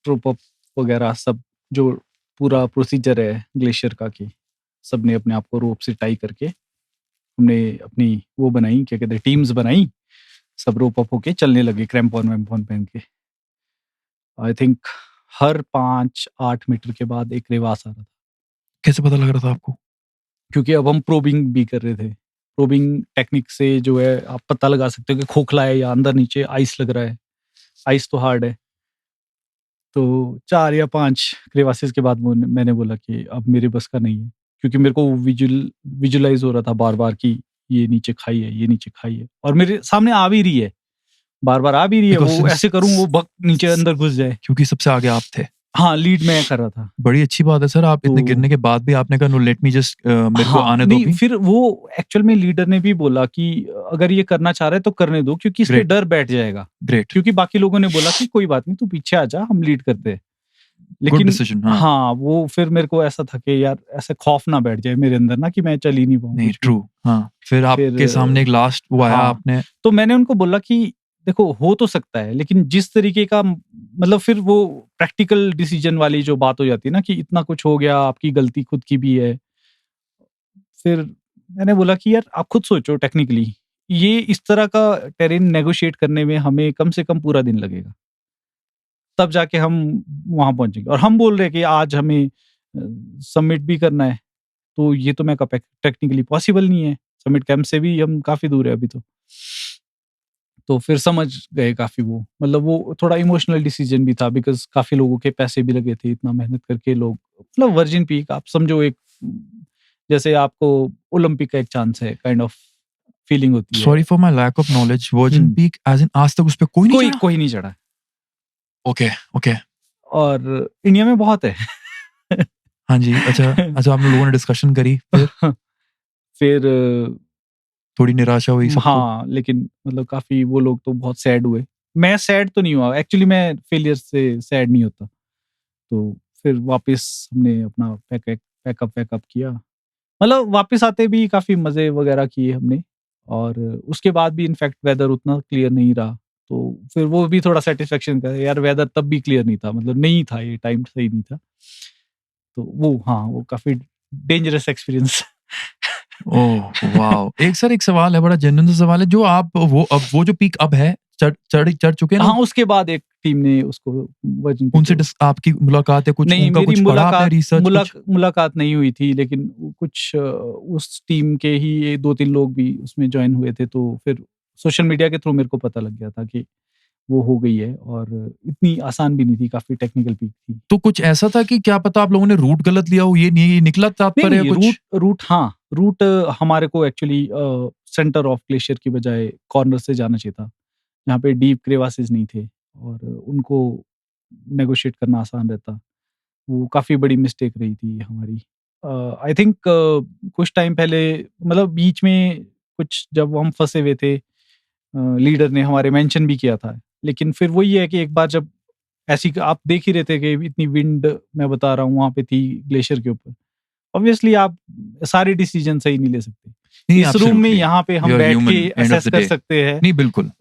ट्रूप अप वगैरह सब, जो पूरा प्रोसीजर है ग्लेशियर का, कि सबने अपने आप को रोप से टाई करके, हमने अपनी वो बनाई, क्या कहते हैं, टीम्स बनाई, सब रोप अप होके चलने लगे क्रैम्पॉन वैम्पॉन पहन के। आई थिंक हर 5-8 मीटर के बाद एक क्रेवास आ रहा था, कैसे पता लग रहा था आपको? क्योंकि अब हम प्रोबिंग भी कर रहे थे। प्रोबिंग टेक्निक से जो है आप पता लगा सकते हो कि खोखला है या अंदर नीचे आइस लग रहा है। आइस तो हार्ड है। तो 4 या 5 क्रेवासेस के बाद मैंने बोला कि अब मेरे बस का नहीं है, क्योंकि मेरे को विजुअलाइज़ हो रहा था बार-बार कि ये नीचे खाई है, ये नीचे खाई है, और मेरे सामने आ भी रही है, बार-बार आ भी रही है, बिकॉज़ वो ऐसे करूँ वो नीचे अंदर घुस जाए। क्योंकि सबसे आगे आप थे। हाँ, लीड मैं कर रहा था। बड़ी अच्छी बात है सर, आप इतने तो गिरने के बाद भी आपने कहा नो लेट मी जस्ट मेरे को हाँ, आने दो नहीं अभी। फिर वो एक्चुअल में लीडर ने भी बोला कि अगर ये करना चाह रहा है तो करने दो, क्योंकि इस पे ग्रेट, डर बैठ जाएगा। ग्रेट, क्योंकि बाकी लोगों ने बोला कि कोई बात नहीं, तू पीछे आ जा, हम लीड करते हैं। गुड लेकिन डिसीजन। हाँ, हाँ, वो फिर मेरे को ऐसा था कि यार ऐसे खौफ ना बैठ जाए मेरे अंदर ना कि मैं चल ही नहीं पाऊँ नहीं कुछ भी। ट्रू। हाँ, फिर फिर आपके सामने एक लास्ट वो आया, हाँ, आपने तो मैंने उनको बोला कि देखो हो तो सकता है, लेकिन जिस तरीके का मतलब फिर वो प्रैक्टिकल डिसीजन वाली जो बात हो जाती है ना कि इतना कुछ हो गया, आपकी गलती खुद की भी है। फिर मैंने बोला कि यार आप खुद सोचो टेक्निकली, ये इस तरह का टेरेन नेगोशिएट करने में हमें कम से कम पूरा दिन लगेगा। तब जाके हम वहाँ पहुँचेंगे, और हम बोल रहे हैं कि आज हमें सबमिट भी करना है, तो ये तो मैं कहा टेक्निकली पॉसिबल नहीं है। सबमिट कैंप से भी हम काफ़ी दूर है अभी तो। तो फिर समझ गए काफ़ी वो, मतलब वो थोड़ा इमोशनल डिसीजन भी था, बिकॉज़ काफ़ी लोगों के पैसे भी लगे थे, इतना मेहनत करके लोग, मतलब वर्जिन पीक आप समझो एक, जैसे आपको ओलंपिक का एक चांस है, काइंड ऑफ फीलिंग होती है। Sorry for my lack of knowledge, virgin हुँ, पीक एज़ इन आज तक उस पे कोई नहीं कोई चढ़ा? कोई नहीं चढ़ा, ओके, ओके। और इंडिया में बहुत है। हाँ जी, अच्छा, अच्छा आप लोगों ने डिस्कशन करी, फिर फिर थोड़ी निराशा हुई सबको? हाँ, लेकिन मतलब काफ़ी वो लोग तो बहुत सैड हुए। मैं सैड तो नहीं हुआ, एक्चुअली मैं फेलियर से सैड नहीं होता। तो फिर वापस हमने अपना पैकअप किया। मतलब वापस आते भी काफ़ी मज़े वग़ैरह किए हमने, और उसके बाद भी इनफैक्ट वेदर उतना क्लियर नहीं रहा। तो फिर वो भी थोड़ा सैटिस्फैक्शन का है, यार वेदर तब भी क्लियर नहीं था, मतलब नहीं था, ये टाइम सही नहीं था। तो वो हाँ, वो काफ़ी डेंजरस एक्सपीरियंस। Oh wow! एक सर एक सवाल है, बड़ा जेन्युइन सा सवाल है, जो आप वो जो पीक अब है, चढ़ चुके हैं हाँ, लोग? उसके बाद एक टीम ने उसको वर्जिन पीक उनसे को, आपकी मुलाकात है, कुछ नहीं, उनका मेरी कुछ पढ़ा आपने रिसर्च कुछ? मुलाकात नहीं हुई थी, लेकिन कुछ उस टीम के ही ये 2-3 लोग भी उसमें जॉइन हुए थे, तो फिर सोशल मीडिया के थ्रू मेरे को पता लग गया था कि वो हो गई है, और इतनी आसान भी नहीं थी, काफ़ी टेक्निकल पीक थी। तो कुछ ऐसा था कि क्या पता आप लोगों ने रूट गलत लिया हो, ये नहीं निकला नहीं, तात्पर्य नहीं, कुछ? रूट हाँ, रूट हमारे को एक्चुअली सेंटर ऑफ ग्लेशियर की बजाय कॉर्नर से जाना चाहिए था, जहाँ पे डीप क्रेवासेस नहीं थे, और उनको नेगोशिएट करना आसान रहता। वो काफ़ी बड़ी मिस्टेक रही थी हमारी। आई थिंक कुछ टाइम पहले, मतलब बीच में कुछ जब हम फँसे हुए थे, लीडर ने हमारे मेंशन भी किया था। लेकिन फिर वही है कि एक बार जब ऐसी आप देख ही रहे थे कि इतनी विंड मैं बता रहा हूँ वहाँ पे थी ग्लेशियर के ऊपर। ऑब्वियसली आप सारे डिसीजन सही नहीं ले सकते। नहीं, इस रूम में एब्सोल्युटली, यहाँ पे यू हम आर बैठ के human end of assess the कर डे। सकते हैं, नहीं, बिल्कुल,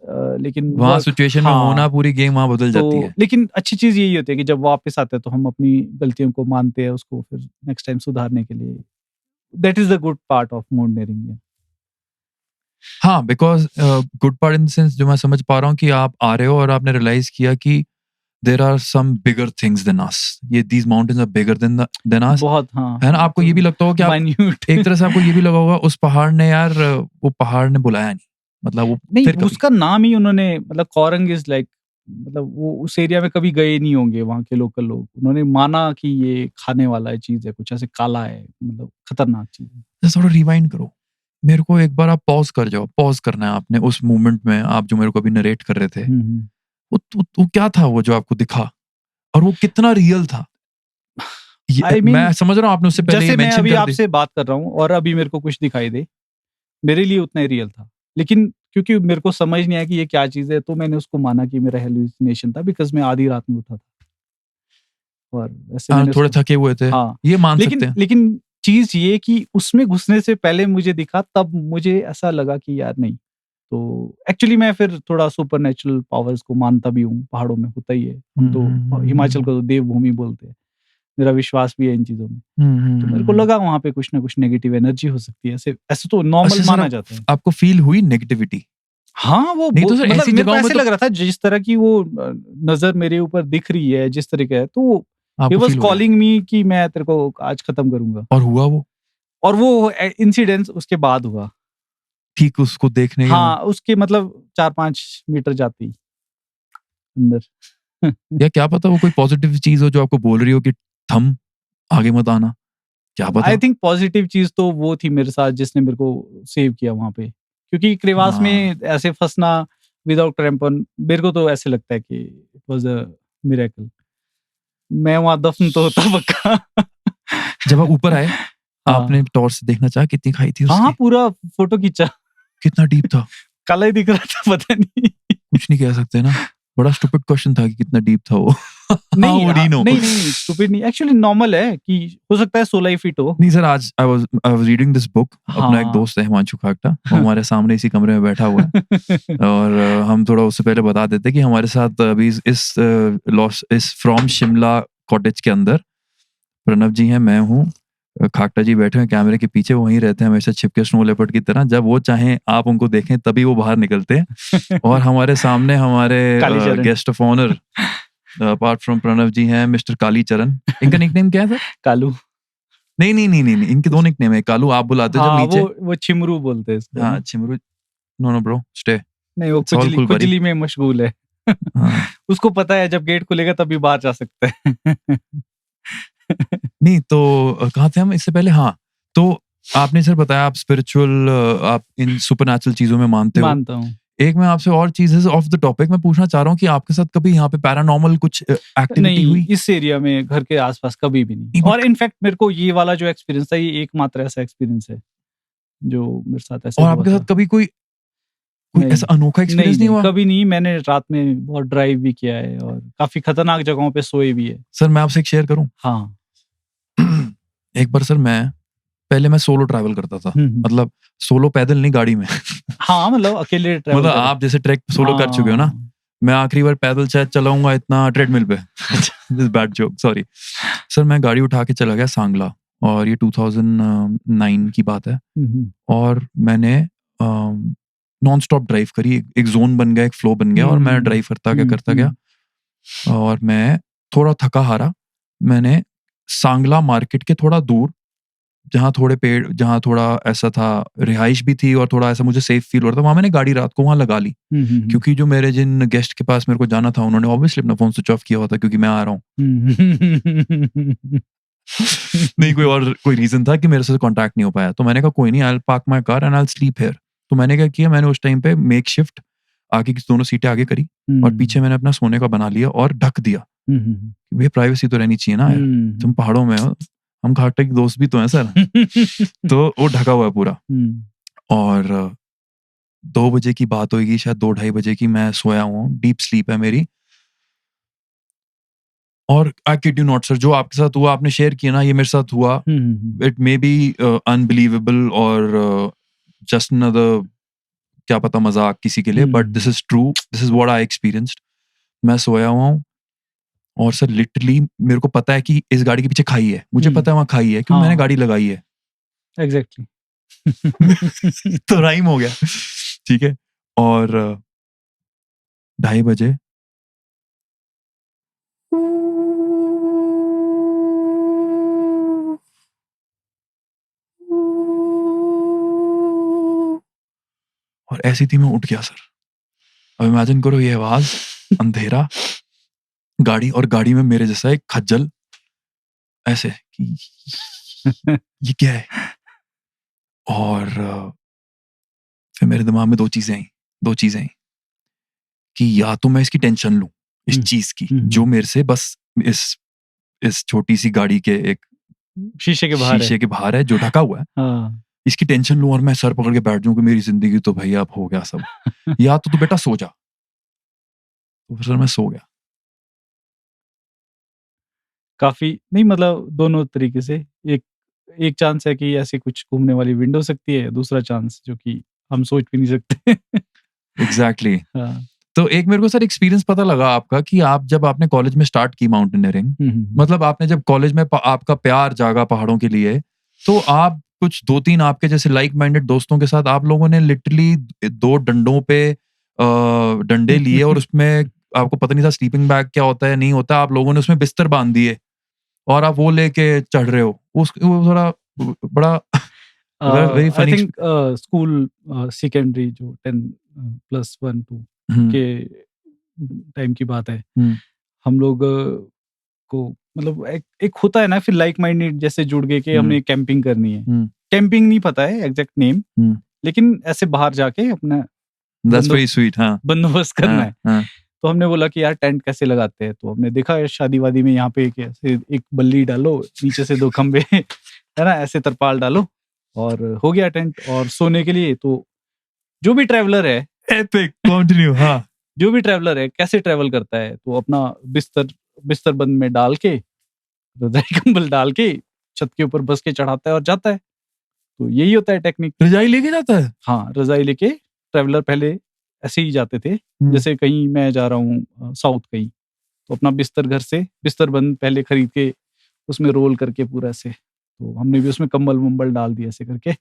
लेकिन वहाँ वर्क सिचुएशन में होना हाँ। पूरी गेम वहाँ बदल जाती तो है। लेकिन अच्छी चीज़ यही होती है कि जब वापस आते हैं तो हम अपनी गलतियों को मानते हैं, उसको फिर नेक्स्ट टाइम सुधारने के लिए, that is the good part of mountaineering. या हाँ, because good part in the sense जो मैं समझ पा रहा हूँ कि आप आ रहे हो और आपने रियलाइज़ किया कि there are some bigger things than us. ये these mountains are bigger than us. बहुत हाँ, है ना? आपको ये भी मतलब लगता होगा कि आप माइन्यूट। एक तरह से आपको ये भी लगा होगा उस पहाड़ ने यार वो पहाड़ ने बुलाया नहीं। मतलब वो नहीं, फिर कभी। उसका नाम ही उन्होंने, मतलब कोरंग इज़ लाइक, मतलब वो उस एरिया में कभी गए नहीं होंगे वहाँ के लोकल लोग। उन्होंने माना कि ये खाने वाला है चीज़ है, कुछ ऐसे काला है, मतलब खतरनाक चीज़ है। जस्ट थोड़ा रिवाइंड करो। मेरे को एक बार आप पॉज़ कर जाओ। पॉज़ करना है आपने उस मोमेंट में, आप जो मेरे को अभी नरेट कर रहे थे। हुँ, हुँ। वो क्या था वो जो आपको दिखा? और वो कितना रियल था? ये आई मीन मैं समझ रहा हूँ आपने उससे पहले ये जैसे मैं मेंशन अभी कर दी। आपसे बात कर रहा हूँ और अभी मेरे को कुछ दिखाई दे, मेरे लिए उतना ही रियल था। लेकिन क्योंकि मेरे को समझ नहीं आया कि ये क्या चीज़ है, तो मैंने उसको माना कि मेरा हैलुसिनेशन था, बिकॉज़ मैं आधी रात में उठा था, और वैसे हाँ, मैंने थोड़े उसको थके हुए थे। हाँ, ये मान सकते लेकिन हैं। लेकिन चीज़ ये कि उसमें घुसने से पहले मुझे दिखा, तब मुझे ऐसा लगा कि यार नहीं। तो एक्चुअली मैं फिर थोड़ा सुपरनैचुरल पावर्स को मानता भी हूँ, पहाड़ों में होता ही है। हम हुँ, तो हुँ, हुँ, हिमाचल हुँ। को तो देवभूमि बोलते हैं। मेरा विश्वास भी है इन चीज़ों में। हुँ, हुँ, तो हुँ, मेरे को हुँ। लगा वहाँ पे कुछ ना कुछ नेगेटिव एनर्जी हो सकती है। ऐसे ऐसे तो नॉर्मल अच्छा सर, माना जाता है। आपको फ़ील हुई नेगेटिविटी? हाँ, वो नहीं तो सर मतलब ऐसी मेरे को जगहों में ऐसे तो लग रहा था जिस तरह की वो नज़र मेरे ऊपर दिख रही है, जिस तरह का है, तो ही आपको वाज़ फ़ील हो गया कॉलिंग मी कि मैं तेरे को आज खत्म करूँगा। और हुआ वो? और वो इंसिडेंस उसके बाद हुआ। ठीक उसको देखने के बाद? हाँ, उसके मतलब 4-5 मीटर जाते ही अंदर। या क्या पता वो कोई पॉज़िटिव चीज़ हो जो आपको बोल रही हो कि थम, आगे मत आना, क्या आई पता? थिंक पॉज़िटिव चीज़ तो वो थी मेरे साथ, जिसने मेरे को सेव किया वहाँ पे। क्योंकि क्रेवास में हाँ, ऐसे फँसना विदाउट क्रैम्पन, मेरे को तो ऐसे लगता है कि इट वाज़ अ मिरेकल। मैं वहां दफन तो होता पक्का। जब आप ऊपर आए हाँ। आपने टॉर्च से देखना चाहा कितनी खाई थी हाँ उसकी? पूरा फोटो खींचा, कितना डीप था? काला ही दिख रहा था, पता नहीं। कुछ नहीं कह सकते ना, बड़ा स्टूपिड क्वेश्चन था कि कितना डीप था वो। नहीं How would he know? नहीं स्टूपिड नहीं, एक्चुअली नॉर्मल है कि हो सकता है 16 फीट हो। नहीं सर, आज I was reading this book. अपना एक हाँ। दोस्त है हिमांशु खाकटा, वो हमारे सामने इसी कमरे में बैठा हुआ है और हम थोड़ा उससे पहले बता देते कि हमारे साथ अभी इस फ्रॉम शिमला कॉटेज के अंदर प्रणव जी हैं, मैं हूँ, खाकटा जी बैठे हैं कैमरे के पीछे, वहीं रहते हैं हमेशा छिपके स्नो लेपर्ड की तरह। जब वो चाहें आप उनको देखें तभी वो बाहर निकलते हैं। और हमारे सामने हमारे Kalicharan. Guest of honour apart from Pranav ji हैं मिस्टर कालीचरण। इनका निकनेम क्या है सर? कालू। नहीं, इनके दो निकनेम है। कालू आप बुलाते हो जब हाँ नीचे। वो चिमरू बोलते हैं इसको। हाँ चिमरू। No bro stay. नहीं वो It's all cool, buddy. खुजली में मशगूल है। हाँ। उसको पता है जब गेट खुलेगा तभी बाहर जा सकते हैं। नहीं तो कहाँ थे हम इससे पहले? हाँ, तो आपने सर बताया आप स्पिरिचुअल, आप इन सुपरनैचुरल चीजों में मानते हो। मानता हूँ। एक मैं आपसे और चीज ऑफ द टॉपिक मैं पूछना चाह रहा हूँ कि आपके साथ कभी यहाँ पे पैरानॉर्मल कुछ एक्टिविटी नहीं हुई? इस एरिया में घर के आसपास कभी भी नहीं। नहीं, और इनफैक्ट मेरे को ये वाला जो एक्सपीरियंस था ये एकमात्र ऐसा एक्सपीरियंस है जो मेरे साथ ऐसे और हुआ आपके था। साथ कभी कोई नहीं, ऐसा अनोखा एक्सपीरियंस नहीं हुआ? कभी नहीं। मैंने रात में बहुत ड्राइव भी किया है और काफी खतरनाक जगहों पे सोए भी है। सर मैं आपसे एक शेयर करूं? हाँ। एक बार सर पहले मैं सोलो ट्रैवल करता था, मतलब सोलो पैदल नहीं, गाड़ी में। हाँ मतलब अकेले ट्रैवल मतलब आप जैसे ट्रैक सोलो कर चुके हो ना, मैं आखिरी बार पैदल शायद चलाऊंगा इतना ट्रेडमिल पे। This bad joke, sorry sir. मैं गाड़ी उठा के चला गया सांगला और ये 2009 की बात है और मैंने नॉन स्टॉप ड्राइव करी। एक जोन बन गया, एक फ्लो बन गया और मैं ड्राइव करता गया और मैं थोड़ा थका हारा मैंने सांगला मार्केट के थोड़ा दूर, जहाँ थोड़े पेड़, जहाँ थोड़ा ऐसा था रिहाइश भी थी और थोड़ा ऐसा मुझे सेफ फील हो रहा था, वहां मैंने गाड़ी रात को वहां लगा ली। क्योंकि जो मेरे जिन गेस्ट के पास मेरे को जाना था उन्होंने ऑब्वियसली अपना फोन स्विच ऑफ किया हुआ था क्योंकि मैं आ रहा हूँ। नहीं कोई रीजन था कि मेरे से कांटेक्ट नहीं हो पाया, तो मैंने कहा कोई नहीं, I will park my car and I will sleep here. तो मैंने क्या किया, मैंने उस टाइम पे मेक शिफ्ट आगे की दोनों सीटें आगे करी और पीछे मैंने अपना सोने का बना लिया और ढक दिया। भैया प्राइवेसी तो रहनी चाहिए ना यार, तुम पहाड़ों में हो, हम खाकटा के दोस्त भी तो हैं सर। तो वो ढका हुआ है पूरा। और 2 बजे की बात होगी शायद, 2-2:30 बजे की, मैं सोया हूँ, डीप स्लीप है मेरी। और I kid you not sir, जो आपके साथ हुआ आपने शेयर किया ना, ये मेरे साथ हुआ। इट मे बी अनबिलीवेबल और जस्ट अनदर, क्या पता मजाक किसी के लिए, but this is true, this is what I experienced. मैं सोया हुआ हूँ और सर लिटरली मेरे को पता है कि इस गाड़ी के पीछे खाई है, मुझे पता है वहां खाई है क्योंकि मैंने गाड़ी लगाई है। एग्जैक्टली। तो राइम हो गया, ठीक है। और 2:30 बजे और ऐसी थी, मैं उठ गया सर। अब इमेजिन करो ये आवाज, अंधेरा, गाड़ी, और गाड़ी में मेरे जैसा एक खज्जल ऐसे कि ये क्या है। और फिर मेरे दिमाग में दो चीजें आई कि या तो मैं इसकी टेंशन लूं, इस चीज की जो मेरे से बस इस छोटी सी गाड़ी के एक शीशे के बाहर है जो ढका हुआ है, इसकी टेंशन लूं और मैं सर पकड़ के बैठ जाऊं कि मेरी जिंदगी तो भैया अब हो गया सब। या तो तू बेटा सो जा। तो फिर मैं सो गया। काफी नहीं, मतलब दोनों तरीके से। एक चांस है कि ऐसी कुछ घूमने वाली विंडो सकती है, दूसरा चांस जो कि हम सोच भी नहीं सकते। एग्जैक्टली। तो एक मेरे को सर एक्सपीरियंस पता लगा आपका कि आप जब आपने कॉलेज में स्टार्ट की माउंटेनियरिंग, मतलब आपने जब कॉलेज में आपका प्यार जागा पहाड़ों के लिए, तो आप कुछ 2-3 आपके जैसे लाइक माइंडेड दोस्तों के साथ आप लोगों ने लिटरली 2 डंडों पे डंडे लिए और उसमें आपको पता नहीं था स्लीपिंग बैग क्या होता है नहीं होता, आप लोगों ने उसमें बिस्तर बांध दिए और आप वो लेके चढ़ रहे हो। वो थोड़ा बड़ा very funny. I think school secondary जो 10+1-2 के टाइम की बात है। हम लोग को मतलब एक होता है ना फिर लाइक माइंडेड जैसे जुड़ गए कि हमें कैंपिंग करनी है। कैंपिंग नहीं पता है एग्जैक्ट नेम, लेकिन ऐसे बाहर जाके अपना That's very sweet, हाँ। बंदोबस्त करना है। तो हमने बोला कि यार टेंट कैसे लगाते हैं, तो हमने देखा यार शादी वादी में यहाँ पे ऐसे एक बल्ली डालो, नीचे से 2 खंबे है ना, ऐसे तरपाल डालो और हो गया टेंट। और सोने के लिए तो जो भी ट्रैवलर है, एपिक, कंटिन्यू। हाँ, जो भी ट्रैवलर है कैसे ट्रैवल करता है, तो अपना बिस्तर बंद में डाल के, रजाई कंबल डाल के छत के ऊपर बस के चढ़ाता है और जाता है। तो यही होता है टेक्निक। रजाई लेके जाता है। हाँ, रजाई लेके ट्रैवलर पहले ऐसे ही जाते थे। जैसे कहीं मैं जा रहा हूँ साउथ कहीं, तो अपना बिस्तर घर से बिस्तर बंद पहले खरीद के उसमें रोल करके पूरा ऐसे, तो हमने भी उसमें कंबल वंबल डाल दिया ऐसे करके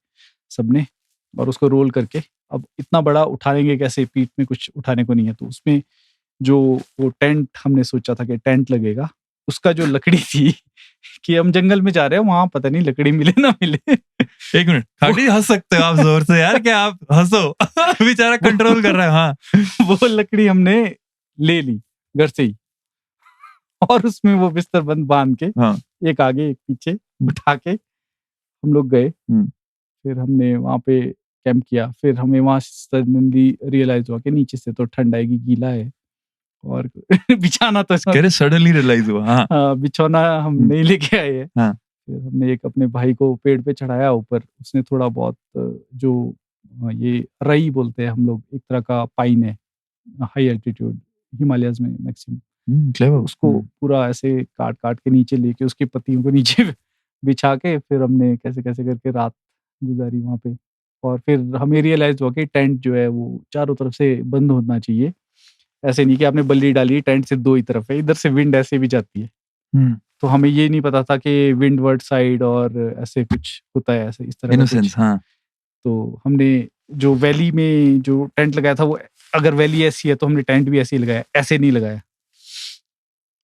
सबने, और उसको रोल करके। अब इतना बड़ा उठाएंगे कैसे, पीठ में कुछ उठाने को नहीं है, तो उसमें जो वो टेंट हमने सोचा था कि टेंट लगेगा, उसका जो लकड़ी थी कि हम जंगल में जा रहे हैं, वहां पता नहीं लकड़ी मिले ना मिले। एक मिनट, खाटी हंस सकते हो आप जोर से यार, क्या आप हंसो। बेचारा कंट्रोल कर रहा है। हाँ, वो लकड़ी हमने ले ली घर से ही, और उसमें वो बिस्तर बंद बांध के, हाँ, एक आगे एक पीछे उठा के हम लोग गए। फिर हमने वहां पे कैंप किया। फिर हमें वहां सडनली रियलाइज हुआ कि नीचे से तो ठंड आएगी, गीला है, और बिछाना तो कह रहे सडनली रियलाइज हुआ। हाँ, हाँ, बिछौना हम नहीं लेके आए हैं। हाँ। फिर हमने एक अपने भाई को पेड़ पे चढ़ाया ऊपर, उसने थोड़ा बहुत जो ये रई बोलते हैं हम लोग, एक तरह का पाइन है, हाई एल्टीट्यूड हिमालयस में मैक्सिमम, क्लेवर। उसको पूरा ऐसे काट काट के नीचे लेके उसकी पत्तियों को नीचे बिछा के फिर हमने कैसे कैसे करके रात गुजारी वहां पे। और फिर हमें रियलाइज हुआ कि टेंट जो है वो चारों तरफ से बंद होना चाहिए। ऐसे नहीं कि आपने बल्ली डाली, टेंट सिर्फ 2 ही तरफ है, इधर से विंड ऐसे भी जाती है। तो हमें ये नहीं पता था कि विंडवर्ड साइड और ऐसे कुछ होता है, ऐसे इस तरह का कुछ। हाँ। तो हमने जो वैली में जो टेंट लगाया था, वो अगर वैली ऐसी है तो हमने टेंट भी ऐसे ही लगाया, ऐसे नहीं लगाया।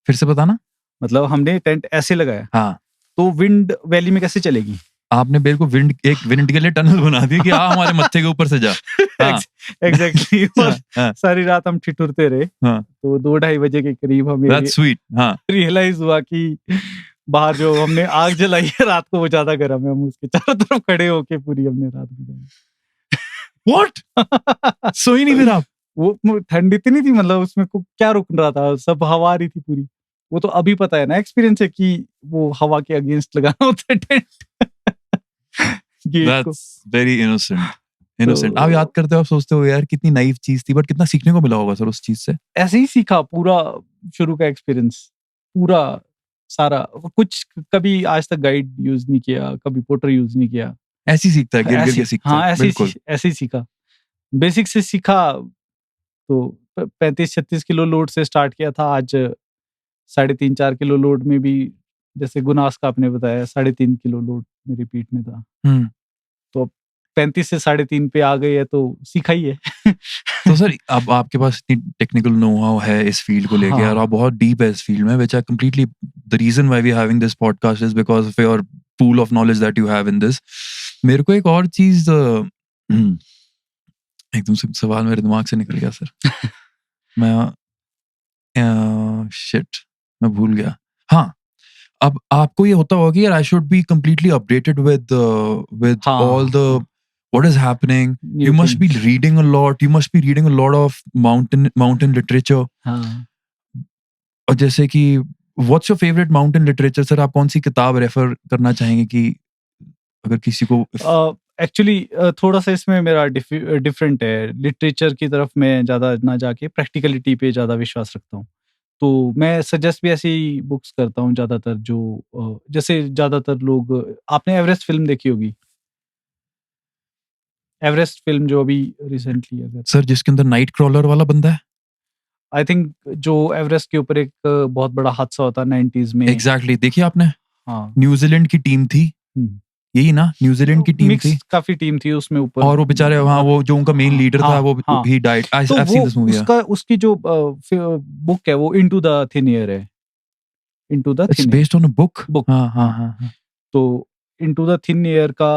फिर से बताना। मतलब हमने टेंट ऐसे लगाया, हाँ, तो विंड वैली में कैसे चलेगी? आपने बिल्कुल एक विंड के लिए टनल बना दी कि हमारे मत्थे के ऊपर से जा। हाँ। एग्जैक्टली। हाँ। सारी रात हम ठिठुरते रहे। हाँ। तो 2-2:30 बजे के करीब हमें That's sweet. हाँ। रियलाइज हुआ कि बाहर जो हमने आग जलाई है रात को, वो ज्यादा गर्म है। हम उसके चारों तरफ खड़े होके पूरी हमने रात गुजारी। What? सो ही नहीं फिर आप? वो ठंड इतनी थी, मतलब उसमें क्या रुक रहा था, सब हवा आ रही थी पूरी। वो तो अभी पता है ना, एक्सपीरियंस है कि वो हवा के अगेंस्ट लगाना होता है टेंट। That's very innocent. आप याद करते हो, आप सोचते हो यार कितनी नाइव चीज थी, बट कितना सीखने को मिला होगा सर उस चीज से। ऐसे ही सीखा पूरा, शुरू का एक्सपीरियंस पूरा सारा कुछ। कभी आज तक गाइड यूज नहीं किया, कभी पोर्टर यूज नहीं किया। ऐसे ही सीखता है, गिर के सीखता है। हाँ, ऐसे ही सीखा, बेसिक से सीखा। तो 35-36 किलो लोड से स्टार्ट किया था, आज 3.5-4 किलो लोड में भी, जैसे गुनास का आपने बताया 3.5 किलो लोड मेरी पीठ में था। तो 35 से 3.5 पे आ गई है, तो सीखा ही है। तो सर अब आपके पास इतनी टेक्निकल नो हाउ है इस फील्ड को लेके, और आप बहुत डीप है इस फील्ड में, which I completely, the reason why we are having this podcast is because of your pool of knowledge that you have in this. मेरे को एक और चीज एकदम से सवाल मेरे दिमाग से निकल गया सर। मैं शिट, मैं भूल गया। हाँ, अब आपको ये होता होगा कि यार I should be completely updated with all the what is happening. You must be reading a lot. You must be reading a lot of mountain literature. हाँ। और जैसे कि what's your favorite mountain literature sir? आप कौन सी किताब रेफर करना चाहेंगे कि अगर किसी को? एक्चुअली थोड़ा सा इसमें मेरा डिफरेंट है। लिटरेचर की तरफ मैं ज़्यादा ना जाके प्रैक्टिकलिटी पे ज़्यादा विश्वास रखता हूँ। तो मैं सजेस्ट भी ऐसी बुक्स करता हूँ ज़्यादातर, जो जैसे ज़्यादातर लोग, आपने एवरेस्ट फिल्म देखी होगी, एवरेस्ट फिल्म जो अभी रिसेंटली, अगर सर जिसके अंदर नाइट क्रॉलर वाला बंदा है, आई थिंक, जो एवरेस्ट के ऊपर एक बहुत बड़ा हादसा होता है 90s में। एग्जैक्टली, देखिए आपने? हाँ, न्यूजीलैंड की टीम थी, यही ना? न्यूजीलैंड की टीम थी, काफी टीम थी उसमें ऊपर, और वो बेचारे वहाँ, वो जो उनका मेन लीडर था, वो he died. I have seen this movie. उसकी जो बुक है वो इनटू द थिन एयर है। Into the it's thin based on a book. Book. हाँ। तो इनटू द थिन एयर का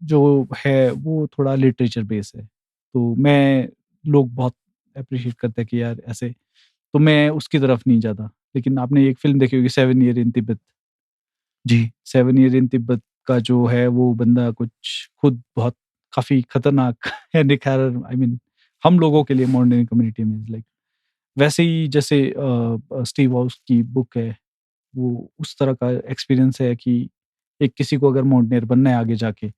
जो है वो थोड़ा लिटरेचर बेस है। तो मैं, लोग बहुत अप्रिशिएट करते हैं कि यार ऐसे, तो मैं उसकी तरफ नहीं जाता। लेकिन आपने एक फिल्म देखी होगी 7 ईयर इन तिब्बत। जी, 7 ईयर इन तिब्बत का जो है वो बंदा कुछ खुद बहुत काफी खतरनाक है, निखार, आई मीन हम लोगों के लिए, मॉडर्न कम्युनिटी में, लाइक वैसे ही जैसे स्टीव हाउस की बुक है, वो उस तरह का एक्सपीरियंस है कि एक किसी को अगर माउंटेनियर बनना है आगे जाके,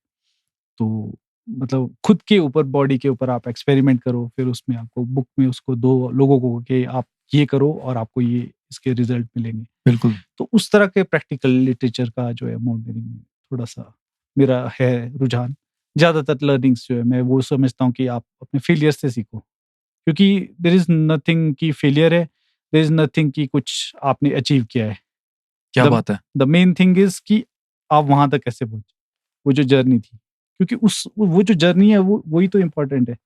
तो मतलब खुद के ऊपर, बॉडी के ऊपर आप एक्सपेरिमेंट करो, फिर उसमें आपको बुक में उसको दो लोगों को कि आप ये करो और आपको ये इसके रिजल्ट मिलेंगे। बिल्कुल। तो उस तरह के प्रैक्टिकल लिटरेचर का जो है माउंटेनियरिंग में थोड़ा-सा मेरा है रुझान। ज़्यादातर लर्निंग्स जो है मैं वो समझता हूँ कि आप अपने फेलियर से सीखो। क्योंकि देयर इज़ नथिंग कि फेलियर है, देयर इज़ नथिंग कि कुछ आपने अचीव किया है। क्या द बात है! द मेन थिंग इज़ कि आप वहाँ तक कैसे पहुँचे, वो जो जर्नी थी। क्योंकि उस वो जो जर्नी है वो वही तो इम्पोर्टेंट है।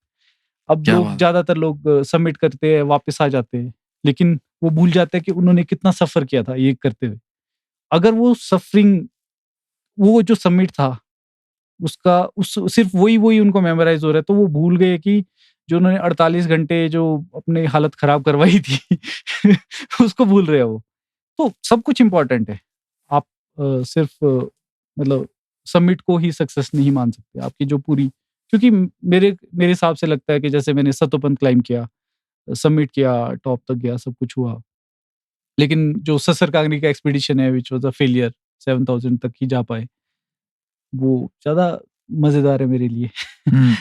अब क्या लोग बात है! ज़्यादातर लोग सबमिट करते हैं, वापस आ जाते हैं, लेकिन वो भूल जाते हैं कि उन्होंने कितना सफ़र किया था ये करते हुए। अगर वो सफ़रिंग, वो जो सबमिट था, उसका उस सिर्फ़ वही-वही उनको मेमोराइज़ हो रहा है, तो वो भूल गए कि जो उन्होंने 48 घंटे जो अपनी हालत ख़राब करवाई थी, उसको भूल रहे हैं वो। तो सब कुछ इम्पोर्टेंट है। आप सिर्फ़ मतलब सबमिट को ही सक्सेस नहीं मान सकते। आपकी जो पूरी, क्योंकि मेरे मेरे हिसाब से लगता है कि जैसे मैंने सतोपंथ क्लाइंब किया, सबमिट किया, टॉप तक गया, सब कुछ हुआ। लेकिन जो ससर कांगड़ी का एक्सपीडिशन है व्हिच वाज़ अ फेलियर, 7000 तक ही जा पाए, वो ज़्यादा मज़ेदार है मेरे लिए। हुँ,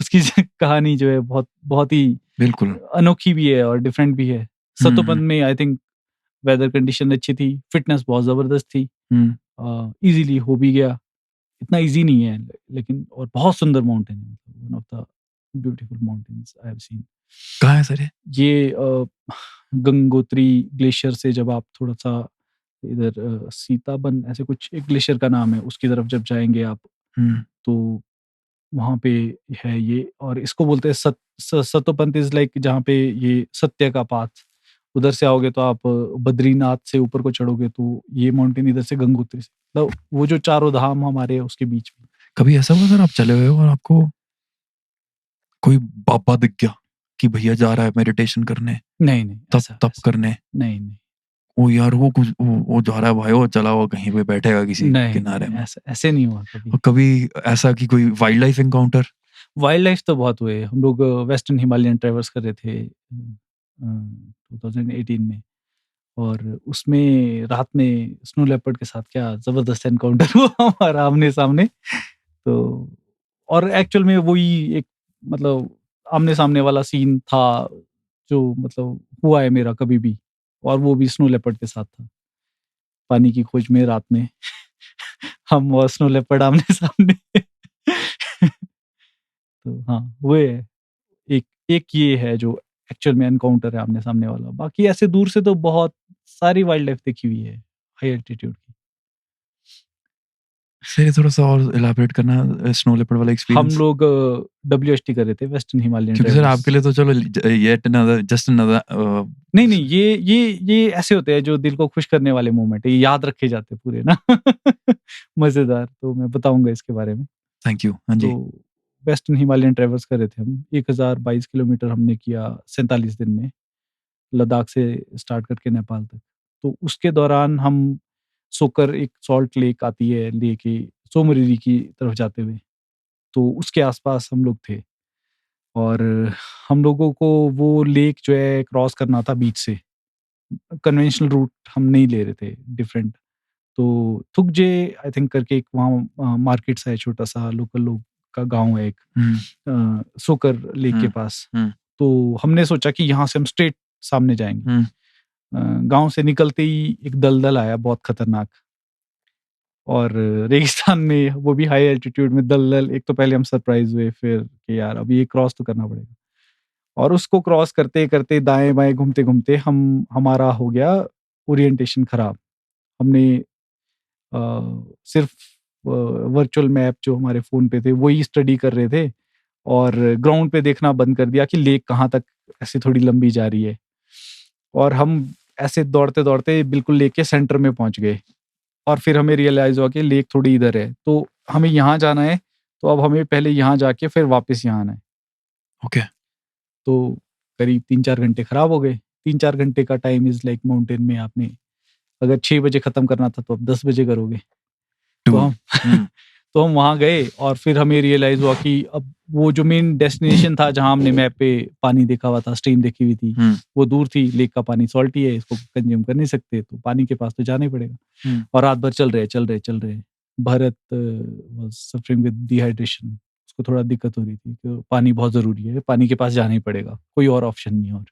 उसकी कहानी जो है बहुत बहुत ही बिल्कुल। अनोखी भी है और डिफरेंट भी है। हुँ, हुँ, सतोपंथ में आई थिंक वेदर कंडीशन अच्छी थी, फिटनेस बहुत ज़बरदस्त थी। हुँ। ईज़िली हो भी गया। इतना ईज़ी नहीं है लेकिन, और बहुत सुंदर माउंटेन है, one of the beautiful mountains I have seen. कहाँ है सर ये? ये गंगोत्री ग्लेशियर से जब आप थोड़ा-सा इधर सीताबन ऐसे कुछ एक ग्लेशियर का नाम है, उसकी तरफ जब जाएँगे आप, हुँ, तो वहाँ पे है ये, और इसको बोलते हैं सतोपंथ इज़ लाइक जहाँ पे ये सत्य का पाथ। उधर से आओगे तो आप बद्रीनाथ से ऊपर को चढ़ोगे तो ये माउंटेन इधर से गंगोत्री से, मतलब वो जो चारों धाम हमारे हैं उसके बीच में। कभी ऐसा हुआ सर आप चले हुए हो और आपको कोई बाबा दिख गया कि भैया जा रहा है मेडिटेशन करने, नहीं, नहीं, तप ऐसा तप ऐसा करने? नहीं, नहीं। ओ यार वो कुछ वो जा रहा है भाई, वो चला हुआ कहीं पे बैठेगा किसी नहीं, किनारे नहीं, में। ऐसा ऐसे नहीं हुआ कभी। और कभी ऐसा कि कोई wild life encounter? Wild life तो बहुत हुए। हम लोग वेस्टर्न हिमालयन ट्रैवर्स कर रहे थे 2018 में, और उसमें रात में स्नो लेपर्ड के साथ क्या ज़बरदस्त एनकाउंटर हुआ हमारा आमने-सामने। तो और एक्चुअल में वही एक, मतलब आमने-सामने वाला सीन था जो मतलब हुआ है मेरा कभी भी, और वो भी स्नो लेपर्ड के साथ था। पानी की खोज में रात में हम और स्नो लेपर्ड आमने-सामने। तो हाँ, हुए हैं। एक एक ये है जो एक्चुअल में एनकाउंटर है आमने-सामने वाला। बाकी ऐसे दूर से तो बहुत सारी वाइल्ड लाइफ देखी हुई है, हाई एल्टीट्यूड की। सर ये थोड़ा-सा और इलैबोरेट करना स्नो लेपर्ड वाला हम एक्सपीरियंस? लोग WHT कर रहे थे, वेस्टर्न हिमालयन क्योंकि सर ट्रैवर्स। आपके लिए तो चलो येट अनदर जस्ट अनदर नहीं, नहीं, ये ऐसे होते हैं जो दिल को खुश करने वाले मोमेंट है, ये याद रखे जाते हैं पूरे ना। मज़ेदार, तो मैं बताऊँगा इसके बारे में। Thank you. हाँ तो जी। वेस्टर्न हिमालयन ट्रैवर्स कर रहे थे हम, 1022 किलोमीटर हमने किया 47 दिन में, लद्दाख से स्टार्ट करके नेपाल तक। तो उसके दौरान हम सोकर, एक सॉल्ट लेक आती है, लेके सोमरिरी की तरफ जाते हुए, तो उसके आस-पास हम लोग थे, और हम लोगों को वो लेक जो है क्रॉस करना था बीच से। कन्वेंशनल रूट हम नहीं ले रहे थे, डिफरेंट। तो थुकजे आई थिंक करके एक वहाँ मार्केट सा है, छोटा-सा लोकल लोग का गाँव है एक, हुँ, सोकर लेक के हुँ, पास। हुँ, तो हमने सोचा कि यहाँ से हम स्ट्रेट सामने जाएँगे। हुँ। गाँव से निकलते ही एक दलदल आया बहुत खतरनाक, और रेगिस्तान में, वो भी हाई एल्टीट्यूड में दलदल। एक तो पहले हम सरप्राइज़ हुए, फिर कि यार अब ये क्रॉस तो करना पड़ेगा, और उसको क्रॉस करते-करते दाएँ-बाएँ घूमते-घूमते हमारा हो गया ओरिएंटेशन खराब। हमने अ, सिर्फ़ वर्चुअल मैप जो हमारे फ़ोन पे थे वही स्टडी कर रहे थे, और ग्राउंड पे देखना बंद कर दिया कि लेक कहाँ तक ऐसे थोड़ी लंबी जा रही है। और हम ऐसे दौड़ते-दौड़ते बिल्कुल लेक के सेंटर में पहुँच गए, और फिर हमें रियलाइज़ हुआ कि लेक थोड़ी इधर है, तो हमें यहाँ जाना है, तो अब हमें पहले यहाँ जाके फिर वापस यहाँ आना है। ओके। तो करीब 3-4 घंटे खराब हो गए। 3-4 घंटे का टाइम इज़ लाइक माउंटेन में आपने अगर 6 बजे खत्म करना था तो आप 10 बजे करोगे। तो टू हम हुँ, तो हम वहाँ गए और फिर हमें रियलाइज हुआ कि अब वो जो मेन डेस्टिनेशन था जहाँ हमने मैप पे पानी देखा हुआ था, स्ट्रीम देखी हुई थी, वो दूर थी। लेक का पानी सॉल्टी है, इसको कंज्यूम कर नहीं सकते, तो पानी के पास तो जाना ही पड़ेगा। और रात भर चल रहे। Bharat was suffering with dehydration, उसको थोड़ा दिक्कत हो रही थी कि पानी बहुत जरूरी है, पानी के पास जाना ही पड़ेगा, कोई और ऑप्शन नहीं है। और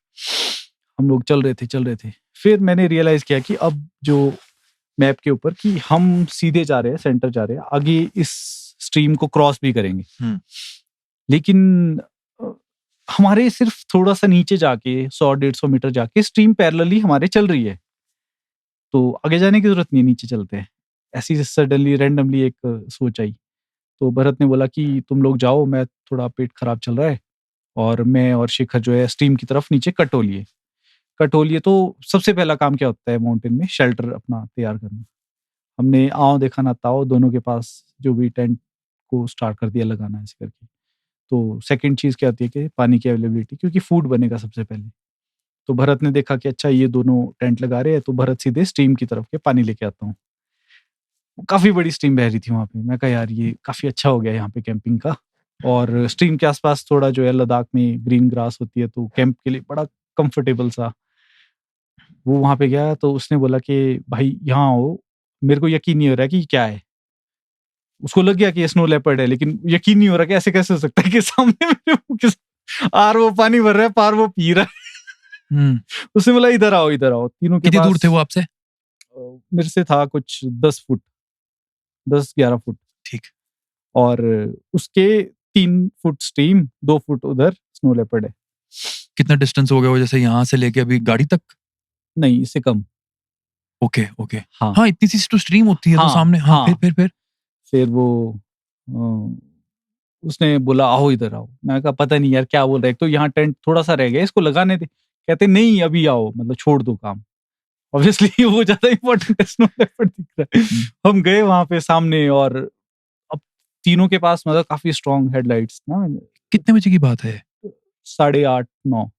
हम लोग चल रहे थे। फिर मैंने रियलाइज किया कि अब जो मैप के ऊपर कि हम सीधे जा रहे हैं, सेंटर जा रहे हैं, आगे इस स्ट्रीम को क्रॉस भी करेंगे, लेकिन हमारे सिर्फ थोड़ा सा नीचे जाके 100-150 मीटर जाके स्ट्रीम पैरेलली हमारे चल रही है, तो आगे जाने की जरूरत नहीं है, नीचे चलते हैं। ऐसी सडनली रैंडमली एक सोच आई। तो भरत ने बोला कि तुम लोग जाओ, मैं थोड़ा पेट खराब चल रहा है, और मैं और शिखर जो है स्ट्रीम की तरफ नीचे कट हो लिए। तो सबसे पहला काम क्या होता है माउंटेन में? शेल्टर अपना तैयार करना। हमने आओ देखा ना ताओ, दोनों के पास जो भी टेंट को स्टार्ट कर दिया लगाना ऐसे करके। तो सेकंड चीज़ क्या होती है कि पानी की अवेलेबिलिटी, क्योंकि फूड बनेगा सबसे पहले। तो भरत ने देखा कि अच्छा ये दोनों टेंट लगा रहे हैं, तो भरत सीधे स्ट्रीम की तरफ के पानी लेके आता हूँ। काफ़ी बड़ी स्ट्रीम बह रही थी वहाँ पे। मैं कहा यार ये काफ़ी अच्छा हो गया यहाँ पे कैंपिंग का। और स्ट्रीम के आस-पास थोड़ा जो है लद्दाख में ग्रीन ग्रास होती है, तो कैंप के लिए बड़ा कंफर्टेबल सा। वो वहाँ पे गया तो उसने बोला कि भाई यहाँ आओ, मेरे को यकीन नहीं हो रहा है कि ये क्या है? उसको लग गया कि ये स्नो लेपर्ड है, लेकिन यकीन नहीं हो रहा कि ऐसे कैसे हो सकता है कि सामने मेरे मुँह के आर वो पानी भर रहा है, पार वो पी रहा है। उसने बोला इधर आओ। तीनों के कितनी पास दूर थे वो आपसे? मेरे से था कुछ 10 फुट, 10-11 फुट। ठीक। और उसके 3 फुट स्ट्रीम, 2 फुट उधर स्नो लेपर्ड है। कितना डिस्टेंस हो गया वो, जैसे यहाँ से लेके अभी गाड़ी तक? नहीं, इससे कम। ओके। हाँ। हाँ, इतनी सी तो स्ट्रीम होती है तो सामने। हाँ, फिर फिर वो उसने बोला आओ इधर आओ। मैंने कहा पता नहीं यार क्या बोल रहा है, एक तो यहाँ टेंट थोड़ा सा रह गया, इसको लगाने दे। कहते नहीं अभी आओ, मतलब छोड़ दो काम। ऑब्वियसली वो ज्यादा इंपॉर्टेंट है, स्नो लेपर्ड दिख रहा है। हम गए वहां पे सामने, और अब तीनों के पास मतलब काफी स्ट्रॉन्ग हेडलाइट्स ना। कितने बजे की बात है? 8:30-9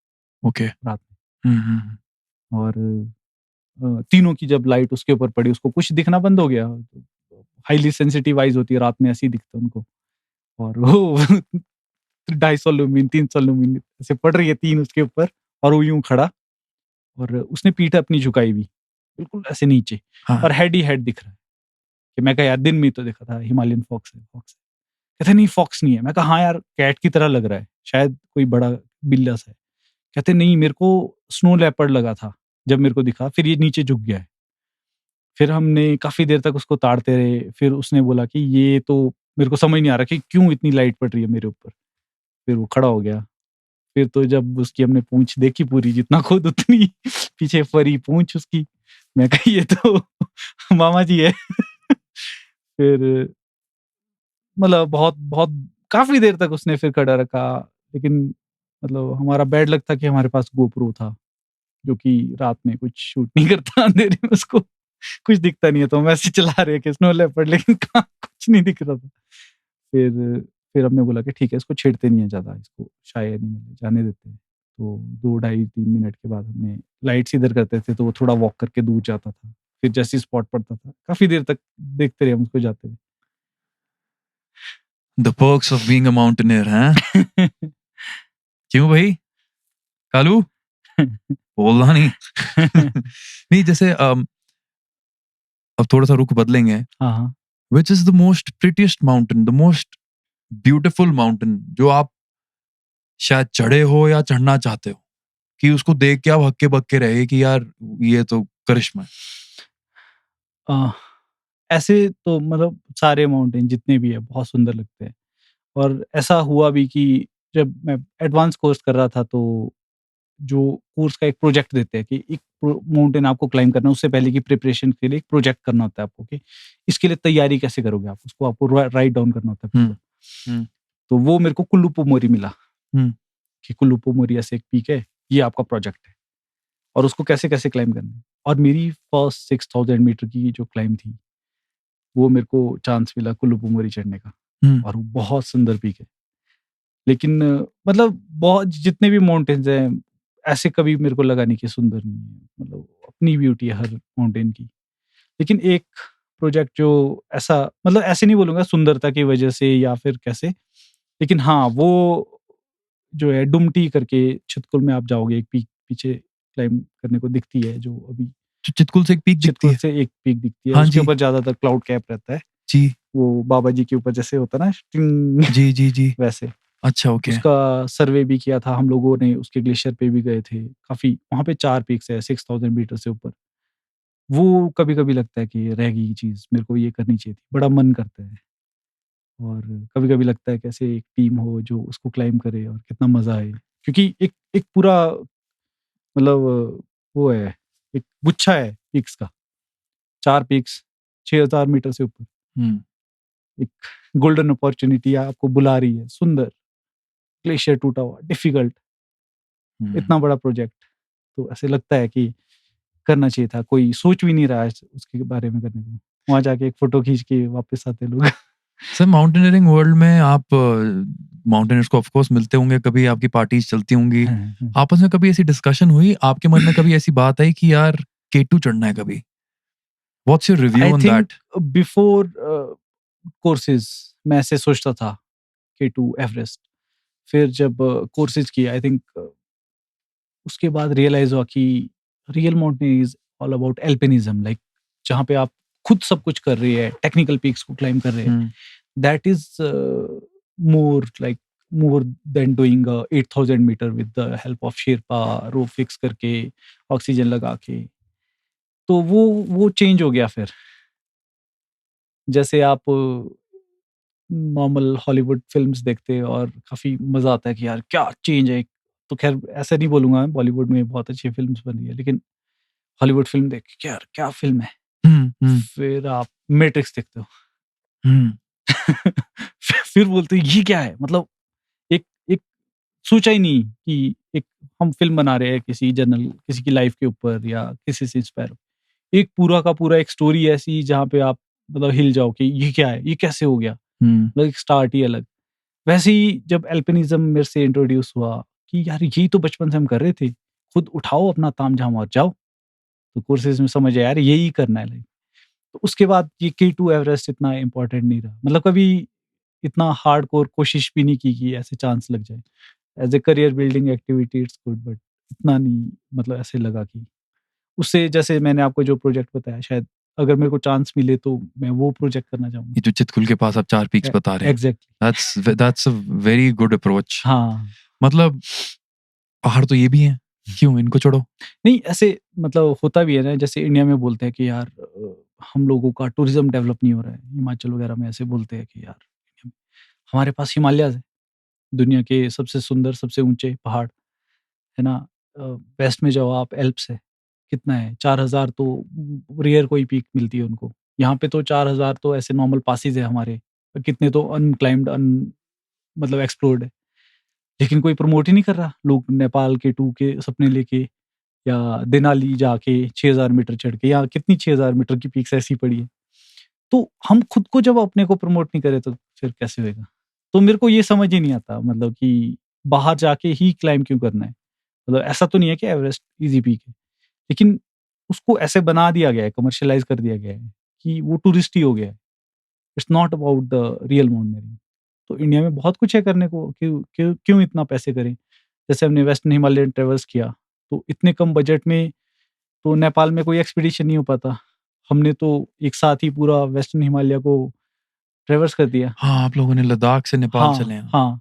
ओके। रात में। और तीनों की जब लाइट उसके ऊपर पड़ी, उसको कुछ दिखना बंद हो गया। हाईली सेंसिटिव आइज होती है, रात में ऐसे ही दिखता है उनको। और वो 250 लुमिन 300 लुमिन ऐसे पड़ रही है, 3 उसके ऊपर, और वो यूं खड़ा, और उसने पीठ अपनी झुकाई हुई बिल्कुल ऐसे नीचे। हाँ। और हेड ही हेड दिख रहा है। कि मैं कहा यार दिन में तो देखा था हिमालयन फॉक्स है। कहते नहीं फॉक्स नहीं है। मैं कहा हाँ यार कैट की तरह लग रहा है, शायद कोई बड़ा बिल्ला सा है। कहते नहीं मेरे को स्नो लेपर्ड लगा था जब मेरे को दिखा, फिर ये नीचे झुक गया है। फिर हमने काफी देर तक उसको ताड़ते रहे। फिर उसने बोला कि ये तो मेरे को समझ नहीं आ रहा कि क्यों इतनी लाइट पड़ रही है मेरे ऊपर। फिर वो खड़ा हो गया। फिर तो जब उसकी हमने पूंछ देखी पूरी, जितना खुद उतनी पीछे फरी पूंछ उसकी, मैं कही ये तो मामा जी है। फिर मतलब बहुत बहुत काफी देर तक उसने फिर खड़ा रखा। लेकिन मतलब हमारा बैड लक था कि हमारे पास गोप्रो था, जो कि रात में कुछ शूट नहीं करता, अंधेरे में उसको कुछ दिखता नहीं है, तो हम ऐसे चला रहे कि स्नो लेपर्ड, लेकिन कहाँ कुछ नहीं दिख रहा था। फिर हमने बोला कि ठीक है इसको छेड़ते नहीं है ज्यादा, इसको शायद नहीं मिले, जाने देते हैं। तो 2 ढाई 3 मिनट के बाद हमने लाइट्स इधर करते थे, तो वो थोड़ा वॉक करके दूर जाता था। फिर जैसे स्पॉट पड़ता था, काफी देर तक देखते रहे हम उसको जाते हुए। The perks of being a mountaineer हैं? क्यों भाई कालू? बोलना नहीं। नहीं, जैसे अब थोड़ा सा रुख बदलेंगे। हाँ। Which is the most prettiest mountain, the most beautiful mountain जो आप शायद चढ़े हो या चढ़ना चाहते हो, कि उसको देख के आप हक्के बक्के रहे कि यार ये तो करिश्मा है? अ, ऐसे तो मतलब सारे माउंटेन जितने भी है बहुत सुंदर लगते हैं। और ऐसा हुआ भी कि जब मैं एडवांस कोर्स कर रहा था, तो जो कोर्स का एक प्रोजेक्ट देते हैं कि एक माउंटेन आपको क्लाइंब करना है, उससे पहले की प्रिपरेशन के लिए एक प्रोजेक्ट करना होता है आपको कि इसके लिए तैयारी कैसे करोगे आप, उसको आपको राइट डाउन करना होता है पूरा। तो वो मेरे को कुल्लू पोमोरी मिला, कि कुल्लू पोमोरी ऐसे एक पीक है, ये आपका प्रोजेक्ट है, और उसको कैसे कैसे क्लाइम करना है। और मेरी फर्स्ट 6000 मीटर की जो क्लाइम थी, वो मेरे को चांस मिला कुल्लू पोमोरी चढ़ने का। और वो बहुत सुंदर पीक है। लेकिन मतलब बहुत जितने भी माउंटेन्स हैं, ऐसे कभी मेरे को लगा नहीं कि सुंदर नहीं है। मतलब अपनी ब्यूटी है हर माउंटेन की। लेकिन एक प्रोजेक्ट जो ऐसा, मतलब ऐसे नहीं बोलूँगा सुंदरता की वजह से या फिर कैसे, लेकिन हाँ, वो जो है डुमटी करके चितकुल में आप जाओगे, एक पीक पीछे क्लाइंब करने को दिखती है, जो अभी जो चितकुल से एक पीक दिखती चितकुल है। से एक पीक दिखती है, हाँ उसके जी। ऊपर ज़्यादातर क्लाउड कैप रहता है। जी, वो बाबा जी के ऊपर जैसे होता है ना टिंग जी, जी, जी। वैसे। अच्छा, ओके। उसका सर्वे भी किया था हम लोगों ने, उसके ग्लेशियर पे भी गए थे। काफ़ी वहाँ पे 4 पीक्स है 6000 मीटर से ऊपर। वो कभी-कभी लगता है कि रह गई ये चीज़, मेरे को ये करनी चाहिए थी। बड़ा मन करता है और कभी-कभी लगता है कैसे एक टीम हो जो उसको क्लाइंब करे और कितना मज़ा आए। क्योंकि एक एक पूरा मतलब वो है, एक गुच्छा है पीक्स का। 4 पीक्स 6000 मीटर से ऊपर। हुँ, एक गोल्डन अपॉर्च्युनिटी आपको बुला रही है, सुंदर, ग्लेशियर टूटा हुआ, डिफ़िकल्ट, हुँ। इतना बड़ा प्रोजेक्ट। तो ऐसे लगता है कि करना चाहिए था, कोई सोच भी नहीं रहा है उसके बारे में करने को। वहाँ जाके एक फ़ोटो खींच के वापस आते लोग। सर माउंटेनियरिंग वर्ल्ड में आप माउंटेनियर्स को ऑफ कोर्स मिलते होंगे, कभी आपकी पार्टीज़ चलती होंगी। आपस में कभी ऐसी डिस्कशन हुई? आपके मन में कभी ऐसी बात आई कि यार K2 चढ़ना है कभी? What's your review I on think that? Before courses मैं ऐसे सोचता था के टू एवरेस्ट। फिर जब कोर्सेज़ किए आई थिंक उसके बाद रियलाइज़ हुआ कि real mountaineering is all about alpinism, like जहाँ पे आप खुद सब कुछ कर रहे हैं, टेक्निकल पीक्स को क्लाइंब कर रहे हैं। हुँ, That is more like more than doing 8000 metre with the help of Sherpa, row fix करके, ऑक्सीजन लगा के। तो वो चेंज हो गया फिर। जैसे आप नॉर्मल हॉलीवुड फ़िल्म्स देखते हैं और काफ़ी मज़ा आता है कि यार क्या चेंज है। तो ख़ैर ऐसा नहीं बोलूँगा मैं, बॉलीवुड में बहुत अच्छी फ़िल्म्स बन रही है, लेकिन हॉलीवुड फ़िल्म देख के यार क्या फ़िल्म है। हुँ, हुँ, फिर आप मैट्रिक्स देखते हो। हुँ, फिर बोलते हो ये क्या है? मतलब एक एक सोचा ही नहीं कि एक हम फ़िल्म बना रहे हैं किसी जनरल किसी की लाइफ़ के ऊपर या किसी से इंस्पायर हो। एक पूरा का पूरा एक स्टोरी ऐसी जहाँ पे आप मतलब हिल जाओ कि ये क्या है? ये कैसे हो गया? हुँ। मतलब एक स्टार्ट ही अलग। वैसे ही जब अल्पिनिज़्म मेरे से इंट्रोड्यूस हुआ कि यार यही तो बचपन से हम कर रहे थे। खुद उठाओ अपना तामझाम और जाओ। तो कोर्सेज़ में समझ आया यार यही करना है लाइफ़। तो उसके बाद ये K2 एवरेस्ट इतना इम्पोर्टेंट नहीं रहा। मतलब कभी इतना हार्डकोर कोशिश भी नहीं की कि ऐसे चांस लग जाए। As a career building activity it's good, but इतना नहीं, मतलब ऐसे लगा कि उससे जैसे मैंने आपको जो प्रोजेक्ट बताया, शायद अगर मेरे को चांस मिले तो मैं वो प्रोजेक्ट करना चाहूँगा। ये जो चितकुल के पास आप 4 पीक्स ए बता रहे हैं, exactly. That's a very good approach. हाँ। मतलब पहाड़ तो ये भी हैं, क्यों इनको छोड़ो? नहीं ऐसे मतलब होता भी है ना, जैसे इंडिया में बोलते हैं कि यार हम लोगों का टूरिज़्म डेवलप नहीं हो रहा है। हिमाचल वगैरह में ऐसे बोलते हैं कि यार हमारे पास हिमालयाज़ है, दुनिया के सबसे सुंदर, सबसे ऊँचे पहाड़, है ना? अ, वेस्ट में जाओ आप, एल्प्स है, कितना है 4000 तो रेयर कोई पीक मिलती है उनको। यहाँ पे तो 4000 तो ऐसे नॉर्मल पासेस है हमारे, कितने तो अनक्लाइम्ड मतलब एक्सप्लोर्ड है। लेकिन कोई प्रमोट ही नहीं कर रहा। लोग नेपाल के 2 के सपने लेके या देनाली जाके 6000 मीटर चढ़ के, यहाँ कितनी 6000 मीटर की पीक्स ऐसी पड़ी है। तो हम खुद को जब अपने को प्रमोट नहीं करें तो फिर कैसे होएगा? तो मेरे को ये समझ ही नहीं आता, मतलब कि बाहर जाके ही क्लाइम्ब क्यों करना है? मतलब ऐसा तो नहीं है कि एवरेस्ट ईज़ी पीक है। लेकिन उसको ऐसे बना दिया गया है, कमर्शियलाइज़ कर दिया गया है कि वो टूरिस्ट ही हो गया है। It's not about the real mountaineering. तो इंडिया में बहुत कुछ है करने को, क्यों क्यों क्यों इतना पैसे करें? जैसे हमने वेस्टर्न हिमालयन ट्रैवर्स किया, तो इतने कम बजट में तो नेपाल में कोई एक्सपीडिशन नहीं हो पाता। हमने तो एक साथ ही पूरा वेस्टर्न हिमालय को ट्रैवर्स कर दिया। हाँ, आप लोगों ने लद्दाख से नेपाल चले हाँ, हैं। हाँ।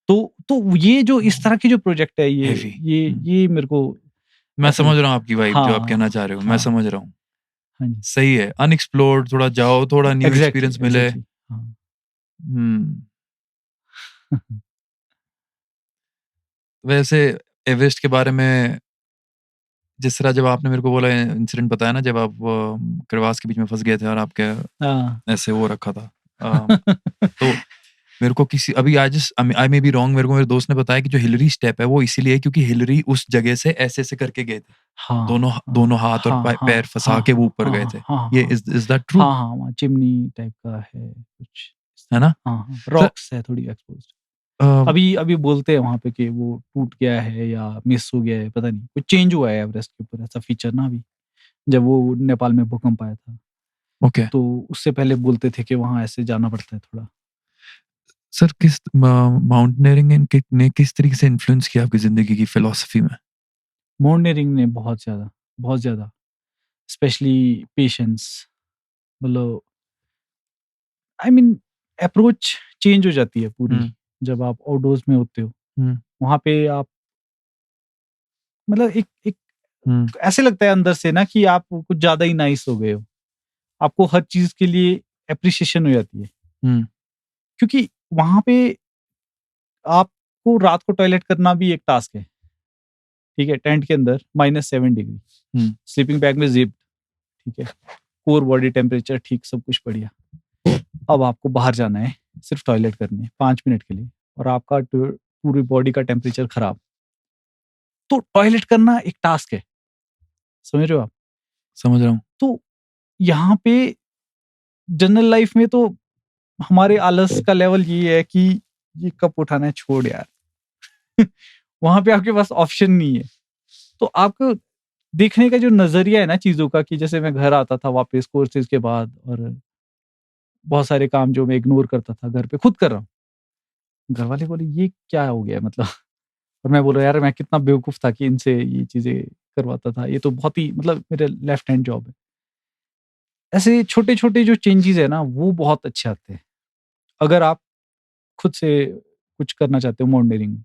तो ये जो इस तरह के जो प्रोजेक्ट है, ये हेवी। ये हुँ। ये मेरे को मैं ऐसा समझ लगता रहा है। हूँ आपकी वाइब जो आप कहना हाँ, चाह रहे हो, मैं हाँ। समझ रहा हूँ। हाँ जी। सही है, अनएक्सप्लोर्ड थोड़ा जाओ, थोड़ा न्यू एग्ज़ैक्टली, एक्सपीरियंस मिले। एग्ज़ैक्टली। हाँ। हुँ। वैसे एवरेस्ट के बारे में जिस तरह जब आपने मेरे को बोला इंसिडेंट बताया ना जब आप क्रेवास के बीच में फँस गए थे और आपके हाँ। ऐसे वो रखा था। तो मेरे को किसी अभी आई मे बी रॉन्ग मेरे को मेरे दोस्त ने बताया कि जो हिलरी स्टेप है वो इसीलिए है क्योंकि हिलरी उस जगह से ऐसे-ऐसे करके गए थे। हाँ, हाँ। दोनों हाथ और हाँ, पैर हाँ, फँसा हाँ, के वो हाँ, ऊपर हाँ, गए हाँ, थे। हाँ, ये हाँ। Is that true? हाँ, हाँ, वहाँ चिमनी टाइप का है कुछ इस है तरह। ना? हाँ, हाँ, सर रॉक्स है थोड़ी एक्सपोज़्ड। अ, अभी अभी बोलते हैं वहाँ पे कि वो टूट गया है या मिस हो गया है, पता नहीं। कुछ चेंज हुआ है एवरेस्ट के ऊपर, ऐसा फीचर ना अभी, जब वो नेपाल में भूकंप आया था। ओके तो उससे पहले बोलते थे कि वहाँ ऐसे जाना पड़ता है थोड़ा। सर, किस माउंटेनियरिंग ने किस तरीके से इन्फ्लुएंस किया आपकी जिंदगी की फिलॉसफी में? माउंटेनियरिंग ने बहुत ज़्यादा, स्पेशली पेशेंस, मतलब आई मीन अप्रोच चेंज हो जाती है पूरी, हम्म, जब आप आउटडोर्स में होते हो। हम्म, वहाँ पे आप मतलब एक एक हम्म, ऐसे लगता है अंदर से ना कि आप कुछ ज़्यादा ही नाइस हो गए हो। आपको हर चीज़ के लिए एप्रिसिएशन हो जाती है। हम्म, क्योंकि वहाँ पे आपको रात को टॉयलेट करना भी एक टास्क है, ठीक है? टेंट के अंदर -7 डिग्री, हम्म, स्लीपिंग बैग में ज़िप्ड, ठीक है? कोर बॉडी टेम्परेचर ठीक, सब कुछ बढ़िया। अब आपको बाहर जाना है, सिर्फ टॉयलेट करनी है 5 मिनट के लिए, और आपका पूरी बॉडी का टेम्परेचर खराब। तो टॉयलेट करना एक टास्क है, समझ रहे हो आप? समझ रहा हूँ। तो यहाँ पे जनरल लाइफ में तो हमारे आलस का लेवल ये है कि ये कब उठाना है, छोड़ यार। वहाँ पे आपके पास ऑप्शन नहीं है। तो आपको देखने का जो नज़रिया है ना चीज़ों का, कि जैसे मैं घर आता था वापस कोर्सेज़ के बाद, और बहुत सारे काम जो मैं इग्नोर करता था घर पे खुद कर रहा हूँ। घरवाले बोले ये क्या हो गया मतलब? और मैं बोल रहा यार मैं कितना बेवकूफ़ था कि इनसे ये चीज़ें करवाता था। ये तो बहुत ही मतलब मेरे लेफ्ट हैंड जॉब है। ऐसे छोटे-छोटे जो चेंजेज़ है ना वो बहुत अच्छे आते हैं। अगर आप खुद से कुछ करना चाहते हो माउंटेनियरिंग में।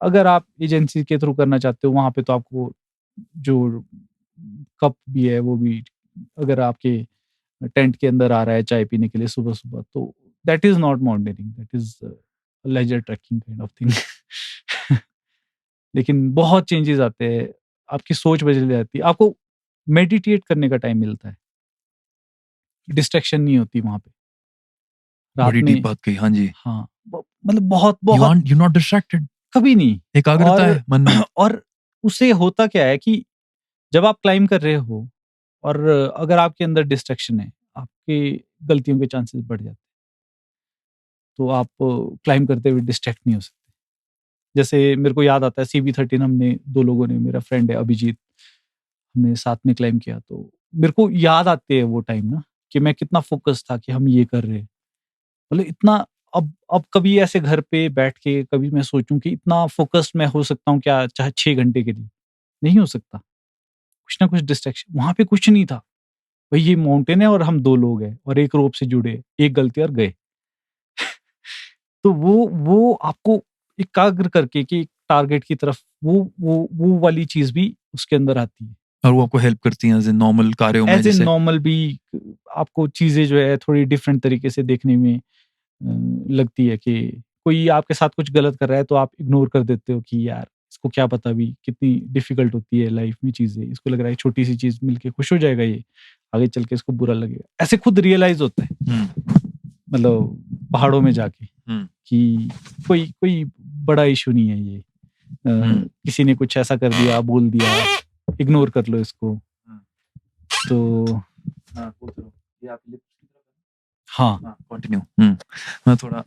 अगर आप एजेंसी के थ्रू करना चाहते हो वहाँ पे तो आपको जो कप भी है वो भी, अगर आपके टेंट के अंदर आ रहा है चाय पीने के लिए सुबह-सुबह, तो that is not mountaineering, that is laser trekking kind of thing. लेकिन बहुत चेंजेज़ आते हैं, आपकी सोच बदल जाती है, आपको मेडिटेट करने का टाइम मिलता है, डिस्ट्रैक्शन नहीं होती वहाँ पे। रात बड़ी डीप में बात कही, हाँ जी। हाँ, मतलब बहुत यू बहुत आर यू नॉट डिस्ट्रैक्टेड, कभी नहीं। एकाग्रता और है मन में। और उससे होता क्या है कि जब आप क्लाइंब कर रहे हो और अगर आपके अंदर डिस्ट्रैक्शन है, आपकी गलतियों के चांसेस बढ़ जाते हैं। तो आप क्लाइंब करते हुए डिस्ट्रैक्ट नहीं हो सकते। जैसे मेरे को याद आता है CB13 हमने 2 लोगों ने, मेरा फ्रेंड है अभिजीत, हमने साथ में क्लाइंब किया, तो मेरे को याद आते हैं वो टाइम ना, कि मैं कितना फ़ोकस था कि हम ये कर रहे हैं। मतलब इतना, अब कभी ऐसे घर पे बैठ के कभी मैं सोचूँ कि इतना फ़ोकस्ड मैं हो सकता हूँ क्या, चाहे 6 घंटे के लिए? नहीं हो सकता। कुछ ना कुछ डिस्ट्रैक्शन, वहाँ पे कुछ नहीं था। भई ये माउंटेन है और हम 2 लोग हैं और एक रोप से जुड़े हैं, एक गलती और गए। तो वो आपको एकाग्र करके कि टारगेट की तरफ, वो वाली चीज़ भी उसके अंदर आती है। और वो आपको हेल्प करती हैं एज़ इन नॉर्मल कार्यों में ऐज़ ए जैसे। नॉर्मल भी आपको चीज़ें जो है थोड़ी डिफरेंट तरीके से देखने में लगती है, कि कोई आपके साथ कुछ गलत कर रहा है तो आप इग्नोर कर देते हो कि यार इसको क्या पता अभी कितनी डिफ़िकल्ट होती है लाइफ़ में चीज़ें। इसको लग रहा है छोटी-सी चीज़ मिलके खुश हो जाएगा ये, आगे चल के इसको बुरा लगेगा। ऐसे खुद रियलाइज़ होता है, हुँ, मतलब पहाड़ों में जाके, हुँ, कि कोई कोई बड़ा इश्यू नहीं है ये। हुँ, किसी ने कुछ ऐसा कर दिया, बोल दिया, इग्नोर कर लो इसको। हुँ। तो हाँ, बोलते रहो। ये आप लिप्स की तरफ हाँ, हाँ, कंटिन्यू। मैं थोड़ा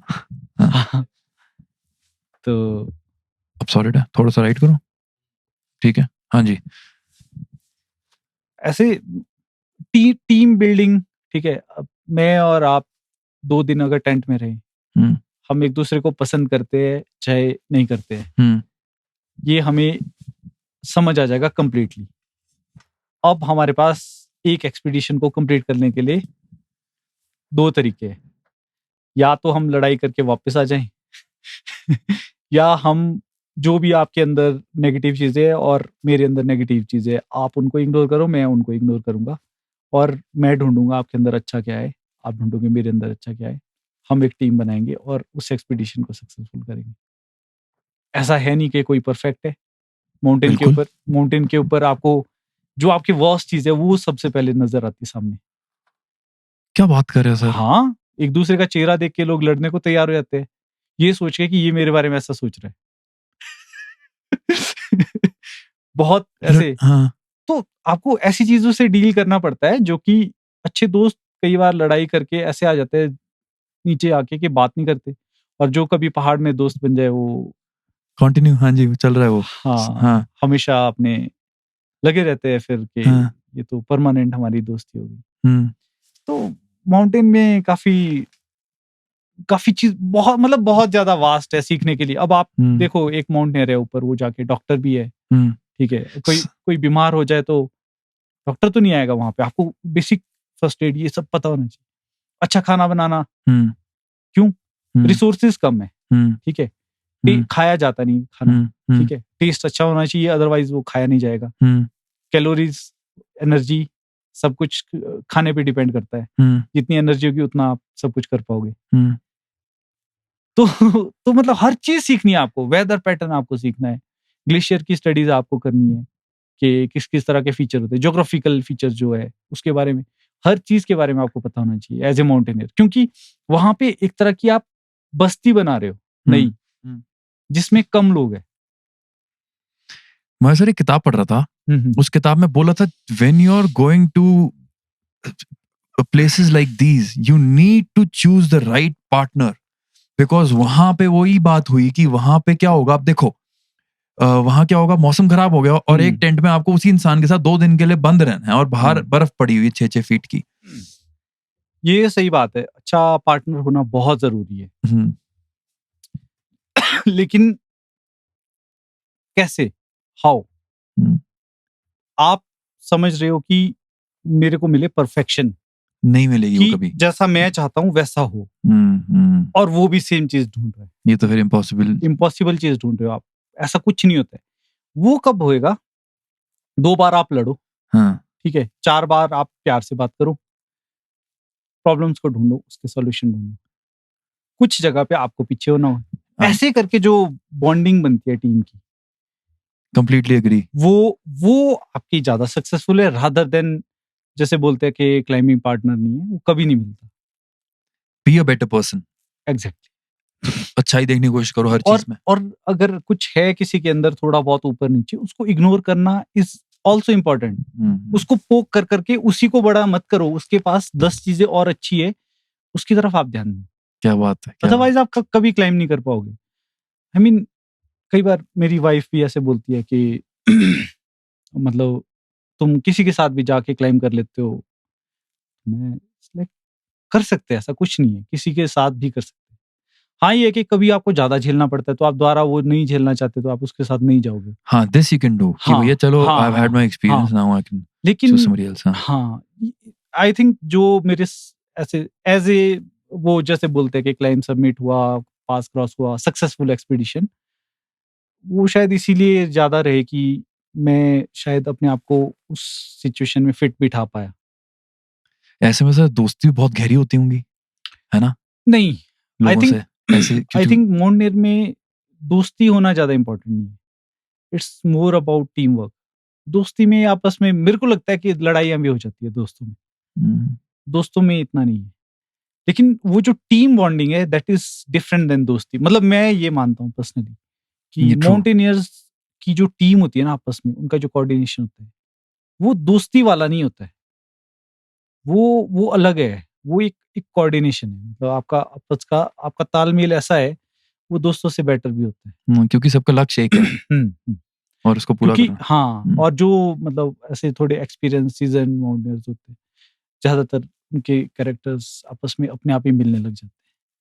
हाँ, तो अब सॉलिड है, थोड़ा-सा राइट करो। ठीक है। हाँ जी। ऐसे टीम बिल्डिंग, ठीक है? अब मैं और आप 2 दिन अगर टेंट में रहे, हुँ, हम एक-दूसरे को पसंद करते हैं, चाहे नहीं करते हैं, हुँ, ये हमें समझ आ जाएगा कंप्लीटली। अब हमारे पास एक एक्सपीडिशन को कंप्लीट करने के लिए 2 तरीके हैं। या तो हम लड़ाई करके वापस आ जाएँ या हम जो भी आपके अंदर नेगेटिव चीज़ें हैं और मेरे अंदर नेगेटिव चीज़ें हैं, आप उनको इग्नोर करो, मैं उनको इग्नोर करूँगा, और मैं ढूँढूँगा आपके अंदर अच्छा क्या है, आप ढूँढोगे मेरे अंदर अच्छा क्या है। हम एक टीम बनाएँगे और उस एक्सपीडिशन को सक्सेसफुल करेंगे। ऐसा है नहीं कि कोई परफेक्ट है। बिल्कुल। माउंटेन के ऊपर आपको जो आपकी वर्स्ट चीज़ है, वो सबसे पहले नज़र आती है सामने। क्या बात कर रहे हो सर? हाँ, एक-दूसरे का चेहरा देख के लोग लड़ने को तैयार हो जाते हैं। ये सोच के कि ये मेरे बारे में ऐसा सोच रहा है। बहुत ऐसे, हाँ, तो आपको ऐसी चीज़ों से डील करना पड़ता है, जो कि अच्छे दोस्त कई बार लड़ाई करके ऐसे आ जाते हैं नीचे आके कि बात नहीं करते, और जो कभी पहाड़ में दोस्त बन जाए वो कंटिन्यू हाँ जी, चल रहा है वो। हाँ, हाँ, हमेशा अपने लगे रहते हैं फिर कि हाँ, ये तो परमानेंट हमारी दोस्ती हो गई। हुँ, तो माउंटेन में काफी चीज बहुत ज्यादा वास्ट है सीखने के लिए। अब आप देखो, एक माउंटेनर है ऊपर, वो जाके डॉक्टर भी है, ठीक है, कोई बीमार हो जाए तो डॉक्टर तो नहीं आएगा वहां पे, आपको बेसिक फर्स्ट एड ये सब पता होना चाहिए। अच्छा खाना बनाना, क्यों? रिसोर्सेज कम है, ठीक है, खाया जाता नहीं खाना, ठीक है, टेस्ट अच्छा होना चाहिए, अदरवाइज वो खाया नहीं जाएगा। कैलोरीज, एनर्जी, सब कुछ खाने पे डिपेंड करता है। जितनी एनर्जी होगी उतना आप सब कुछ कर पाओगे। तो मतलब हर चीज सीखनी है आपको, वेदर पैटर्न आपको सीखना है, ग्लेशियर की स्टडीज आपको करनी है कि किस किस तरह के फीचर होते हैं, ज्योग्राफिकल फीचर जो है उसके बारे में, हर चीज के बारे में आपको पता होना चाहिए एज ए माउंटेनियर, क्योंकि वहां पे एक तरह की आप बस्ती बना रहे हो नई, जिसमें कम लोग हैं। मैं सर एक किताब पढ़ रहा था, उस किताब में बोला था when you are going to places like these you need to choose the right partner, because वहां पे वही बात हुई कि वहां पे क्या होगा, आप देखो वहां क्या होगा, मौसम खराब हो गया और एक टेंट में आपको उसी इंसान के साथ 2 दिन के लिए बंद रहना है और बाहर बर्फ पड़ी हुई 6-6 फीट की। ये सही बात है, अच्छा पार्टनर होना बहुत जरूरी है। लेकिन कैसे, हाउ? आप समझ रहे हो कि मेरे को मिले परफेक्शन, नहीं मिलेगी वो कभी, जैसा मैं चाहता हूं वैसा हो, और वो भी सेम चीज ढूंढ रहे हैं, ये तो फिर इम्पॉसिबल चीज ढूंढ रहे हो आप, ऐसा कुछ नहीं होता है। वो कब होएगा? 2 बार आप लड़ो, ठीक है, 4 बार आप प्यार से बात करो, प्रॉब्लम्स को ढूंढो, उसके सॉल्यूशन ढूंढो, कुछ जगह पे आपको पीछे होना हो, ऐसे करके जो बॉन्डिंग बनती है टीम की, कंप्लीटली एग्री, वो आपकी ज्यादा सक्सेसफुल है रादर देन जैसे बोलते हैं कि क्लाइंबिंग पार्टनर नहीं है, वो कभी नहीं मिलता। Be a better person, exactly, अच्छाई देखने की कोशिश करो हर चीज में। और अगर कुछ है किसी के अंदर थोड़ा बहुत ऊपर नीचे, उसको इग्नोर करना इज ऑल्सो इम्पोर्टेंट। उसको पोक कर करके उसी को बड़ा मत करो, उसके पास 10 चीजें और अच्छी है, उसकी तरफ आप ध्यान दो। क्या बात है, अदरवाइज आप कभी क्लाइम नहीं कर पाओगे। आई मीन कई बार मेरी वाइफ भी ऐसे बोलती है कि मतलब तुम किसी के साथ भी जाके क्लाइम कर लेते हो। मैं लाइक, कर सकते हैं, ऐसा कुछ नहीं है, किसी के साथ भी कर सकते हैं। हाँ, ये है कि कभी आपको ज्यादा झेलना पड़ता है, तो आप दोबारा वो नहीं झेलना चाहते तो आप उसके साथ नहीं जाओगे। हाँ, दिस यू कैन डू कि भैया चलो, I have had my experience, now I can लेकिन somebody else, हाँ, आई थिंक जो मेरे ऐसे एज ए, वो जैसे बोलते हैं कि क्लाइम सबमिट हुआ, पास क्रॉस हुआ, सक्सेसफुल एक्सपीडिशन, वो शायद इसीलिए ज्यादा रहे कि मैं शायद अपने आप को उस सिचुएशन में फिट बिठा पाया। ऐसे में सर दोस्ती भी बहुत गहरी होती होंगी, है ना? नहीं, लोगों से ऐसे आई थिंक माउंटेनियर में दोस्ती होना ज्यादा इंपॉर्टेंट नहीं है, it's more about team work. दोस्ती में आपस में मेरे को लगता है कि लड़ाइयां भी हो जाती है दोस्तों में, दोस्तों में इतना नहीं है, लेकिन वो जो टीम बॉन्डिंग है दैट इज डिफरेंट देन दोस्ती। मतलब मैं ये मानता हूँ पर्सनली कि माउंटेनियर्स की जो टीम होती है ना आपस में, उनका जो कोऑर्डिनेशन होता है वो दोस्ती वाला नहीं होता है, वो अलग है, वो एक कोऑर्डिनेशन है। मतलब आपका आपस का आपका तालमेल ऐसा है, वो दोस्तों से बेटर भी होता है। क्योंकि सबका लक्ष्य एक है और उसको पूरा करना। हाँ, और जो मतलब ऐसे थोड़े एक्सपीरियंस सीजन माउंटेनियर्स होते हैं, ज्यादातर उनके कैरेक्टर्स आपस में अपने आप ही मिलने लग जाते हैं।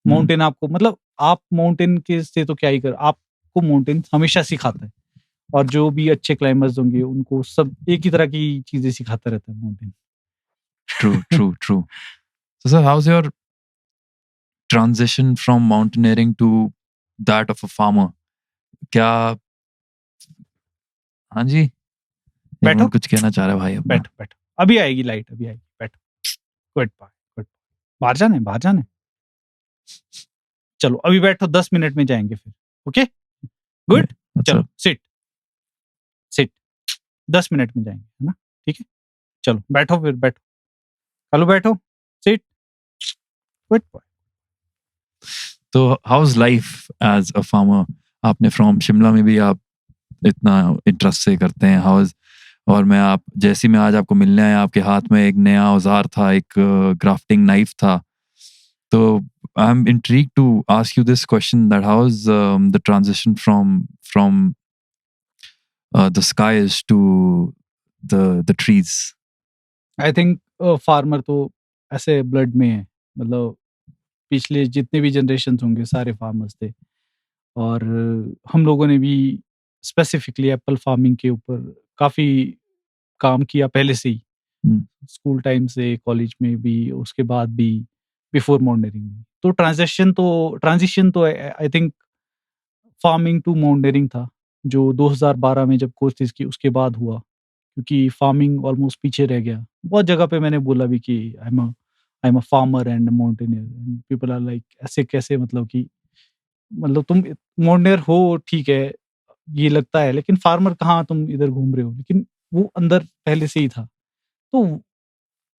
माउंटेन आपको, मतलब आप माउंटेन के से तो क्या ही कर, आपको माउंटेन हमेशा सिखाता है, और जो भी अच्छे क्लाइंबर्स होंगे उनको सब एक ही तरह की चीजें सिखाता रहता है mountain. True. So sir, how's your transition from mountaineering to that of a farmer? क्या, हाँ जी, बैठो, कुछ कहना चाह रहा है भाई अपना? बैठो, अभी आएगी लाइट, अभी आएगी, बैठो। Goodbye. बाहर जाना है। चलो अभी बैठो, 10 मिनट में जाएंगे फिर। ओके, गुड, चलो सिट 10 मिनट में जाएंगे, है ना? ठीक है, चलो बैठो, फिर बैठो, चलो बैठो, सिट, गुड बाय। तो how's life as a farmer? आपने फ्रॉम शिमला में भी आप इतना इंटरेस्ट से करते हैं हाउस, और मैं जैसे मैं आज आपको मिलने आया, आपके हाथ में एक नया औजार था, एक ग्राफ्टिंग नाइफ था। तो I am intrigued to ask you this question, that how is the transition from the skies to the trees? I think farmer तो ऐसे ब्लड में है, मतलब पिछले जितने भी जनरेशन होंगे सारे फार्मर्स थे, और हम लोगों ने भी स्पेसिफिकली एप्पल फार्मिंग के ऊपर काफ़ी काम किया पहले से ही, स्कूल टाइम से, कॉलेज में भी, उसके बाद भी, बिफोर माउंटेनियरिंग भी। तो ट्रांजिशन तो I think farming to mountaineering था, जो 2012 में जब कोर्सेज की उसके बाद हुआ, क्योंकि फार्मिंग ऑलमोस्ट पीछे रह गया। बहुत जगह पे मैंने बोला भी कि I am a farmer and mountaineer, and people are like ऐसे कैसे, मतलब कि मतलब तुम माउंटेनियर हो ठीक है, ये लगता है, लेकिन फार्मर कहाँ, तुम इधर घूम रहे हो, लेकिन वो अंदर पहले से ही था। तो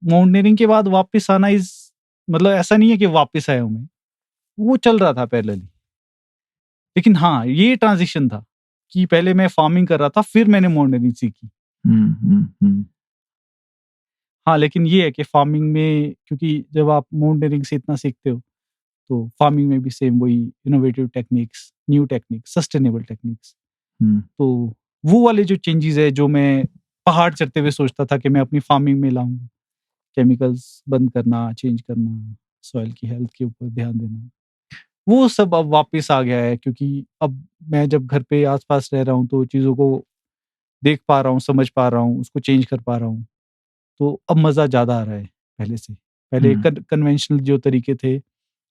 माउंटेनियरिंग के बाद वापस आना इज़, मतलब ऐसा नहीं है कि वापस आया हूँ मैं, वो चल रहा था पैरेलली। लेकिन हाँ, ये ट्रांज़िशन था कि पहले मैं फार्मिंग कर रहा था, फिर मैंने माउंटेनियरिंग सीखी। हाँ, लेकिन ये है कि फार्मिंग में, क्योंकि जब आप माउंटेनियरिंग से इतना सीखते हो, तो फार्मिंग में भी सेम वही innovative techniques, new techniques, sustainable techniques. तो वो वाले जो चेंजेज़ है, जो मैं पहाड़ चढ़ते हुए सोचता था कि मैं अपनी फार्मिंग में लाऊँगा, केमिकल्स बंद करना, चेंज करना, सॉइल की हेल्थ के ऊपर ध्यान देना, वो सब अब वापस आ गया है, क्योंकि अब मैं जब घर पे आस-पास रह रहा हूँ, तो चीज़ों को देख पा रहा हूँ, समझ पा रहा हूँ, उसको चेंज कर पा रहा हूँ। तो अब मज़ा ज़्यादा आ रहा है पहले से। पहले कन्वेंशनल जो तरीके थे,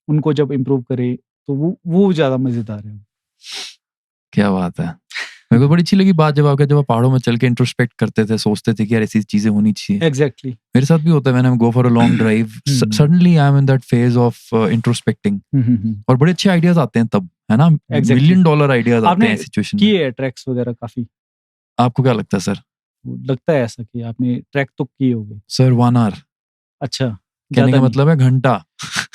उनको जब इम्प्रूव करे, तो वो ज़्यादा मज़ेदार है। क्या बात है। मेरे को बड़ी अच्छी लगी बात जब आप पहाड़ों में चल के इंट्रोस्पेक्ट करते थे, सोचते थे कि यार ऐसी चीजें होनी चाहिए। एग्ज़ैक्टली। मेरे साथ भी होता है, when I go for a long drive, suddenly I am in that phase of introspecting, और बड़े अच्छे आइडियाज आते हैं तब, है ना? एग्ज़ैक्टली। मिलियन डॉलर आइडियाज आते आपने हैं सिचुएशन में। किए हैं ट्रैक्स वगैरह काफ़ी? आपको क्या लगता है सर? लगता है ऐसा कि आपने ट्रैक तो किए होंगे? सर 1 आवर अच्छा, कहने ज़्यादा का नहीं। मतलब है घंटा।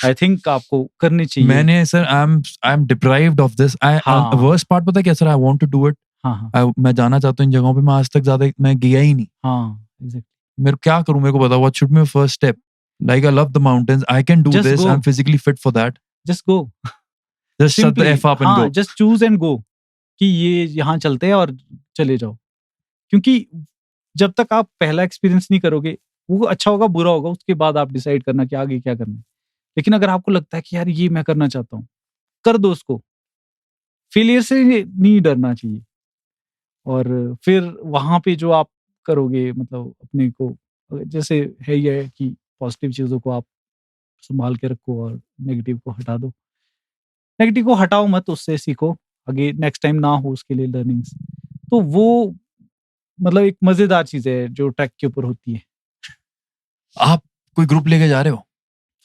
आई थिंक आपको करनी चाहिए। मैंने sir I am deprived of this. हाँ। वर्स्ट पार्ट पता है क्या sir? I want to do it. हाँ, हाँ। मैं जाना चाहता हूँ इन जगहों पे, मैं आज तक ज्यादा मैं गया ही नहीं। हाँ, एग्ज़ैक्टली। मेरे क्या करूं, मेरे को बताओ, what should be my first step? Like I love the mountains, I can do just this, go, I am physically fit for that. Just go. Just shut the simply F up and हाँ, गो। जस्ट चूज़ एंड गो, कि ये यहाँ चलते हैं और चले जाओ। क्योंकि जब तक आप पहला एक्सपीरियंस नहीं करोगे, वो अच्छा होगा, बुरा होगा, उसके बाद आप डिसाइड करना कि आगे क्या करना है। लेकिन अगर आपको लगता है कि यार ये मैं करना चाहता हूँ, कर दो उसको। फेलियर से नहीं डरना चाहिए, और फिर वहाँ पे जो आप करोगे, मतलब अपने को जैसे है ये है कि पॉजिटिव चीज़ों को आप सँभाल के रखो और नेगेटिव को हटा दो। नेगेटिव को हटाओ मत, उससे सीखो, आगे नेक्स्ट टाइम ना हो उसके लिए लर्निंग्स। तो वो मतलब एक मज़ेदार चीज़ है जो ट्रैक के ऊपर होती है। आप कोई ग्रुप लेके जा रहे हो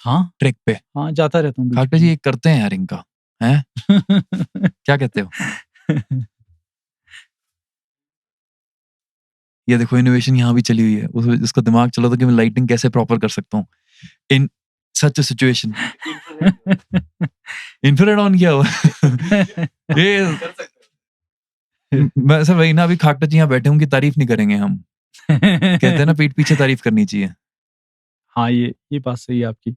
हाँ, ट्रैक पे? हाँ, जाता रहता हूँ खाकटा जी बीच-बीच एक करते हैं यार इनका, हैं? में। क्या कहते हो? ये देखो इनोवेशन यहाँ भी चली हुई है। उसका दिमाग चला था कि मैं लाइटिंग कैसे प्रॉपर कर सकता हूँ इन सच अ सिचुएशन। इंफ्रारेड ऑन किया हुआ ये वैसे वही ना, अभी खाकटा जी यहाँ बैठे उनकी तारीफ नहीं करेंगे हम। कहते हैं ना पीठ पीछे तारीफ करनी चाहिए। हाँ, ये बात सही है आपकी।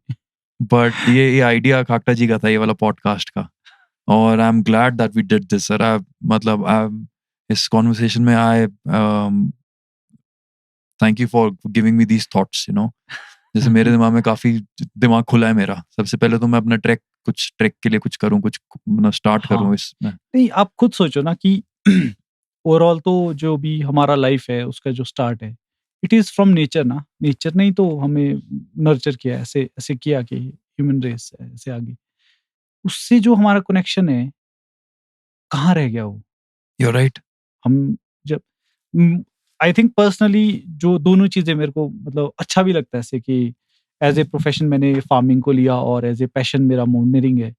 बट ये आइडिया खाकटा जी का था, ये वाला पॉडकास्ट का, और I am glad that we did this sir. मतलब इस कॉन्वर्सेशन में thank you for giving me these thoughts, you know. जैसे मेरे दिमाग में काफी दिमाग खुला है मेरा। सबसे पहले तो मैं अपना कुछ ट्रैक के लिए कुछ करूँ, कुछ स्टार्ट करूँ हाँ, इसमें। नहीं आप खुद सोचो ना कि ओवरऑल तो जो भी हमारा लाइफ है उसका जो स्टार्ट है, इट इज़ फ्रॉम नेचर ना। नेचर ने ही तो हमें नर्चर किया है, ऐसे ऐसे किया कि ह्यूमन रेस ऐसे आगे। उससे जो हमारा कनेक्शन है, कहाँ रह गया वो? You are right. हम जब आई थिंक पर्सनली जो दोनों चीज़ें मेरे को मतलब अच्छा भी लगता है, ऐसे कि एज़ ए प्रोफ़ेशन मैंने फार्मिंग को लिया और एज़ ए पैशन मेरा माउंटेनियरिंग है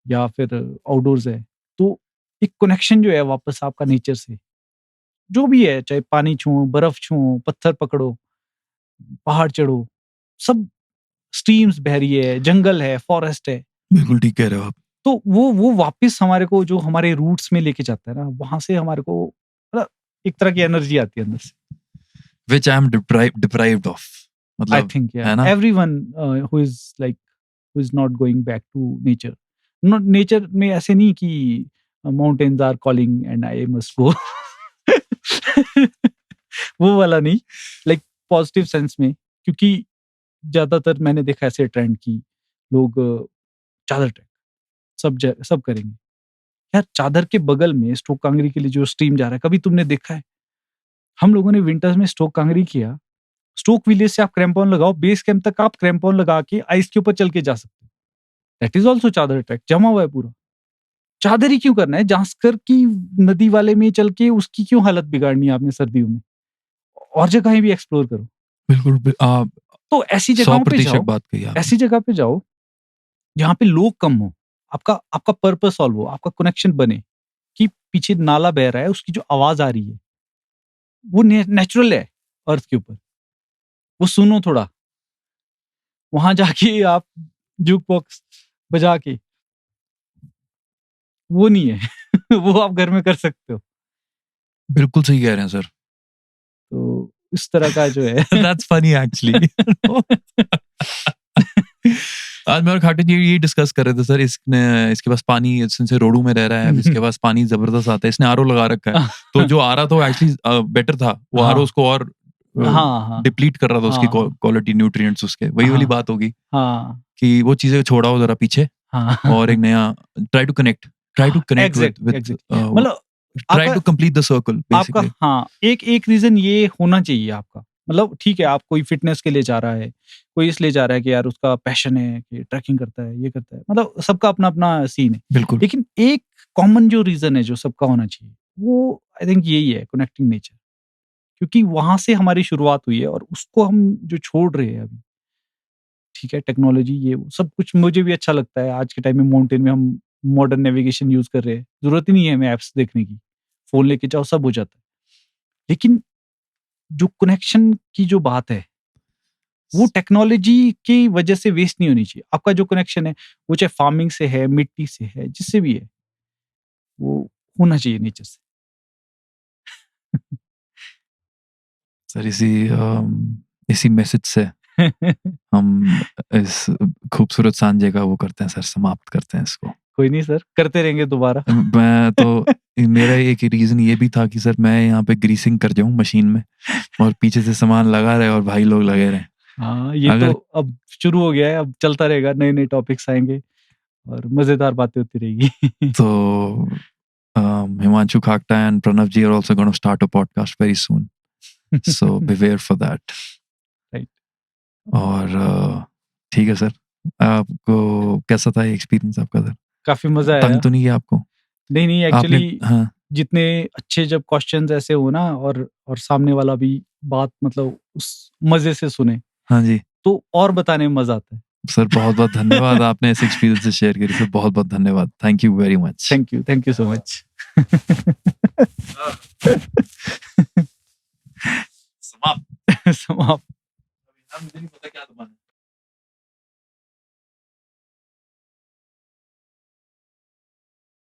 या फिर आउटडोर्स है। तो एक कनेक्शन जो है वापस आपका नेचर से, जो भी है, चाहे पानी छूओ, बर्फ छूओ, पत्थर पकड़ो, पहाड़ चढ़ो, सब स्ट्रीम्स बह रही है, जंगल है, फॉरेस्ट है। बिल्कुल ठीक कह रहे हो आप। तो वो वापस हमारे को जो हमारे रूट्स में लेके जाता है ना, वहाँ से हमारे को मतलब एक तरह की एनर्जी आती है अंदर से। Which I am deprived of. I मतलब think yeah, है ना? everyone who is like who is not going back to nature. Not nature में ऐसे नहीं कि mountains are calling and I must go. वो वाला नहीं, like पॉजिटिव सेंस में, क्योंकि ज़्यादातर मैंने देखा ऐसे ट्रेंड कि लोग चादर ट्रैक सब करेंगे। यार चादर के बगल में स्टोक कांगड़ी के लिए जो स्ट्रीम जा रहा है, कभी तुमने देखा है? हम लोगों ने विंटर्स में स्टोक कांगड़ी किया, स्टोक विलेज से आप क्रैम्पॉन लगाओ, बेस कैंप तक आप क्रैम्पॉन लगा के आइस के ऊपर चल के जा सकते हो। दैट इज़ आल्सो चादर ट्रैक, जमा हुआ है पूरा। चादर ही क्यों करना है? जांस्कर की नदी वाले में चल के उसकी क्यों हालत बिगाड़नी है आपने सर्दियों में? और जगहें भी एक्सप्लोर करो। बिल्कुल आप तो ऐसी जगहों पे 100% जाओ, बात कही आपने। ऐसी जगह पे जाओ जहाँ पे लोग कम हो, आपका आपका पर्पस सॉल्व हो, आपका कनेक्शन बने कि पीछे नाला बह रहा है, उसकी जो आवाज़ आ रही है, वो नेचुरल है अर्थ के ऊपर। वो सुनो थोड़ा। वहाँ जाके आप जूक बॉक्स बजा के, वो नहीं है। वो आप घर में कर सकते हो। बिल्कुल सही कह रहे हैं सर। तो इस तरह का जो है दैट्स फनी एक्चुअली। आज मैं और खाटू जी ये डिस्कस कर रहे थे सर, इसके पास पानी सिंस रोडू में रह रहा है, इसके पास पानी जबरदस्त आता है, इसने आरओ लगा रखा है, तो जो आ रहा था वो एक्चुअली बेटर था, वो आरओ हाँ, उसको और हाँ, डिप्लीट कर रहा था उसकी हाँ, क्वालिटी न्यूट्रिएंट्स उसके। वही वाली हाँ, बात होगी हाँ, कि वो चीजें छोड़ाओ जरा पीछे हाँ, और एक नया try to connect exact with मतलब ट्राई टू आपका कंप्लीट द सर्कल आपका बेसिकली। हाँ, एक रीज़न ये होना चाहिए आपका। मतलब ठीक है, आप कोई फ़िटनेस के लिए जा रहा है, कोई इसलिए जा रहा है कि यार उसका पैशन है कि ट्रैकिंग करता है, ये करता है। मतलब सबका अपना-अपना सीन है। बिल्कुल लेकिन एक कॉमन जो रीज़न है जो सबका होना चाहिए, वो आई थिंक यही है कनेक्टिंग नेचर। क्योंकि वहाँ से हमारी शुरुआत हुई है और उसको हम जो छोड़ रहे हैं अभी, ठीक है, टेक्नोलॉजी ये वो सब कुछ मुझे भी अच्छा लगता है। आज के टाइम में माउंटेन में हम मॉडर्न नेविगेशन यूज़ कर रहे हैं। ज़रूरत ही नहीं है हमें ऐप्स देखने की। फ़ोन लेके जाओ सब हो जाता है। लेकिन जो कनेक्शन की जो बात है, वो टेक्नोलॉजी की वजह से वेस्ट नहीं होनी चाहिए। आपका जो कनेक्शन है, वो चाहे फार्मिंग से है, मिट्टी से है, जिससे भी है, वो होना चाहिए नेचर से। सर इसी मैसेज से हम इस खूबसूरत सांझे का वो करते हैं सर, समाप्त करते हैं इसको। कोई नहीं सर, करते रहेंगे दोबारा। मैं तो मेरा एक रीजन ये भी था कि सर मैं यहाँ पे ग्रीसिंग कर जाऊं मशीन में और पीछे से सामान लगा रहे और भाई लोग लगे रहे। हाँ, ये तो अगर अब शुरू हो गया है, अब चलता रहेगा, नए-नए टॉपिक्स आएँगे और मज़ेदार बातें होती रहेगी। तो Himanshu Khakta and Pranav ji are also going to start a podcast very soon. So beware for that. Right. और ठीक है सर, आपको कैसा था ये एक्सपीरियंस आपका सर? काफ़ी मज़ा तंग आया। तो नहीं किया आपको? नहीं, आपने एक्चुअली हाँ, जितने अच्छे जब क्वेश्चंस ऐसे हो ना और सामने वाला भी बात मतलब उस मज़े से सुने, हाँ जी। तो और बताने में मज़ा आता है। सर बहुत-बहुत धन्यवाद आपने ऐसे एक्सपीरियंसेस शेयर किए सर, बहुत-बहुत धन्यवाद। Thank you very much. Thank you so much. समाप्त। समाप्त।